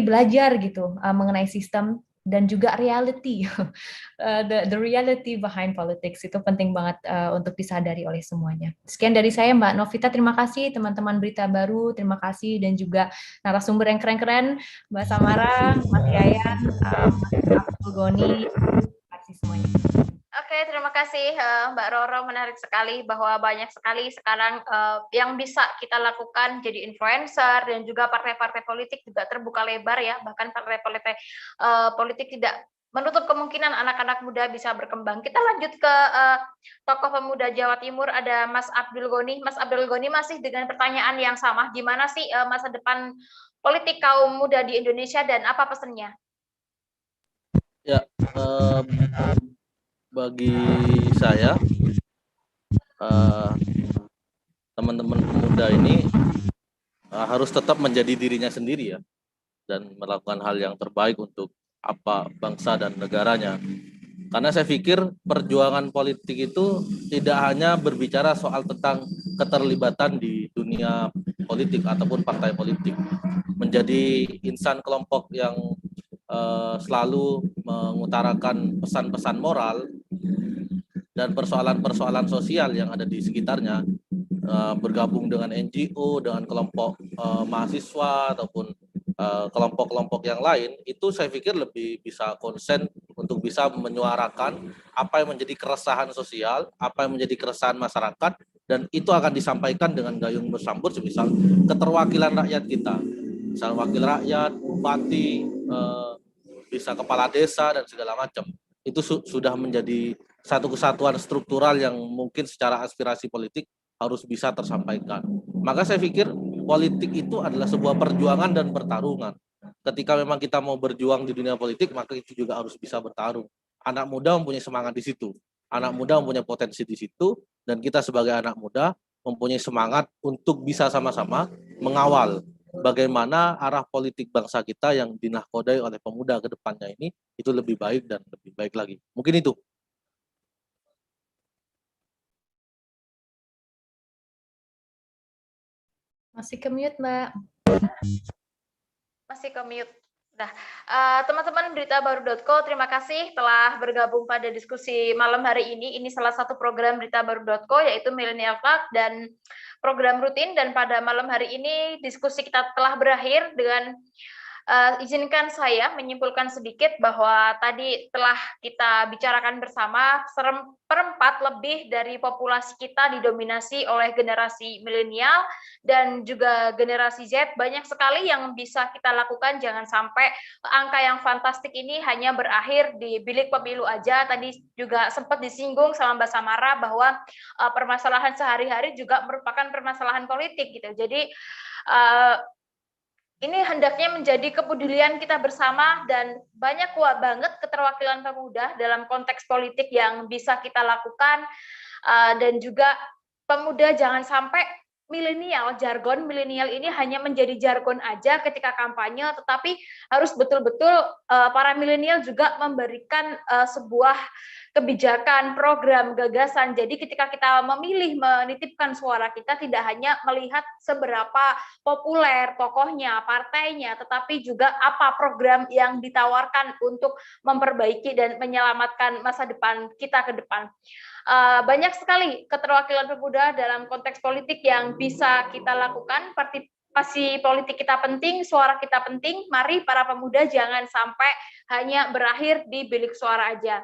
belajar gitu mengenai sistem dan juga reality. The reality behind politics itu penting banget untuk disadari oleh semuanya. Sekian dari saya, Mbak Novita. Terima kasih teman-teman Berita Baru, terima kasih, dan juga narasumber yang keren-keren, Mbak Samara, Mas Yayan, Mas Abdul Goni. Terima kasih semuanya. Oke, terima kasih Mbak Roro, menarik sekali bahwa banyak sekali sekarang yang bisa kita lakukan, jadi influencer, dan juga partai-partai politik juga terbuka lebar ya, bahkan partai politik tidak menutup kemungkinan anak-anak muda bisa berkembang. Kita lanjut ke tokoh pemuda Jawa Timur, ada Mas Abdul Ghani. Mas Abdul Ghani masih dengan pertanyaan yang sama, gimana sih masa depan politik kaum muda di Indonesia dan apa pesannya? Ya, bagi saya teman-teman pemuda ini harus tetap menjadi dirinya sendiri ya, dan melakukan hal yang terbaik untuk apa bangsa dan negaranya. Karena saya pikir perjuangan politik itu tidak hanya berbicara soal tentang keterlibatan di dunia politik ataupun partai politik. Menjadi insan kelompok yang selalu mengutarakan pesan-pesan moral dan persoalan-persoalan sosial yang ada di sekitarnya, bergabung dengan NGO, dengan kelompok mahasiswa ataupun kelompok-kelompok yang lain, itu saya pikir lebih bisa konsen untuk bisa menyuarakan apa yang menjadi keresahan sosial, apa yang menjadi keresahan masyarakat, dan itu akan disampaikan dengan gayung bersambut, semisal keterwakilan rakyat kita, misal wakil rakyat, bupati, bisa kepala desa dan segala macam. Itu sudah menjadi satu kesatuan struktural yang mungkin secara aspirasi politik harus bisa tersampaikan. Maka saya pikir politik itu adalah sebuah perjuangan dan pertarungan. Ketika memang kita mau berjuang di dunia politik, maka itu juga harus bisa bertarung. Anak muda mempunyai semangat di situ. Anak muda mempunyai potensi di situ, dan kita sebagai anak muda mempunyai semangat untuk bisa sama-sama mengawal bagaimana arah politik bangsa kita yang dinahkodai oleh pemuda ke depannya ini itu lebih baik dan lebih baik lagi. Mungkin itu. Masih ke mute, Mbak. Masih ke mute. Nah, teman-teman beritabaru.co, terima kasih telah bergabung pada diskusi malam hari ini. Ini salah satu program beritabaru.co, yaitu Millennial Talk dan program rutin. Dan pada malam hari ini diskusi kita telah berakhir dengan izinkan saya menyimpulkan sedikit bahwa tadi telah kita bicarakan bersama, seperempat lebih dari populasi kita didominasi oleh generasi milenial dan juga generasi Z. Banyak sekali yang bisa kita lakukan, jangan sampai angka yang fantastik ini hanya berakhir di bilik pemilu aja. Tadi juga sempat disinggung sama Mbak Samara bahwa permasalahan sehari-hari juga merupakan permasalahan politik gitu. Jadi ini hendaknya menjadi kepedulian kita bersama, dan banyak banget keterwakilan pemuda dalam konteks politik yang bisa kita lakukan, dan juga pemuda jangan sampai milenial, jargon milenial ini hanya menjadi jargon aja ketika kampanye, tetapi harus betul-betul para milenial juga memberikan sebuah kebijakan, program, gagasan. Jadi ketika kita memilih menitipkan suara kita, tidak hanya melihat seberapa populer tokohnya, partainya, tetapi juga apa program yang ditawarkan untuk memperbaiki dan menyelamatkan masa depan kita ke depan. Banyak sekali keterwakilan pemuda dalam konteks politik yang bisa kita lakukan. Partisipasi politik kita penting, suara kita penting. Mari para pemuda jangan sampai hanya berakhir di bilik suara aja.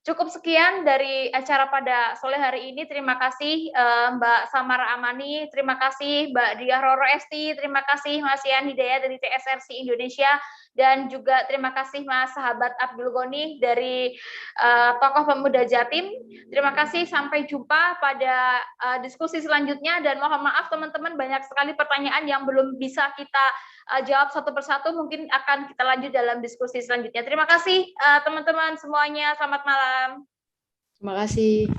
Cukup sekian dari acara pada sore hari ini. Terima kasih Mbak Samara Amani, terima kasih Mbak Diah Roro Esti, terima kasih Mas Ian Hidayat dari TSRC Indonesia, dan juga terima kasih Mas Sahabat Abdul Ghani dari Tokoh Pemuda Jatim. Terima kasih, sampai jumpa pada diskusi selanjutnya, dan mohon maaf teman-teman, banyak sekali pertanyaan yang belum bisa kita jawab satu persatu, mungkin akan kita lanjut dalam diskusi selanjutnya. Terima kasih teman-teman semuanya, selamat malam. Terima kasih.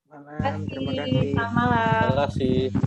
Terima kasih. Selamat malam. Terima kasih.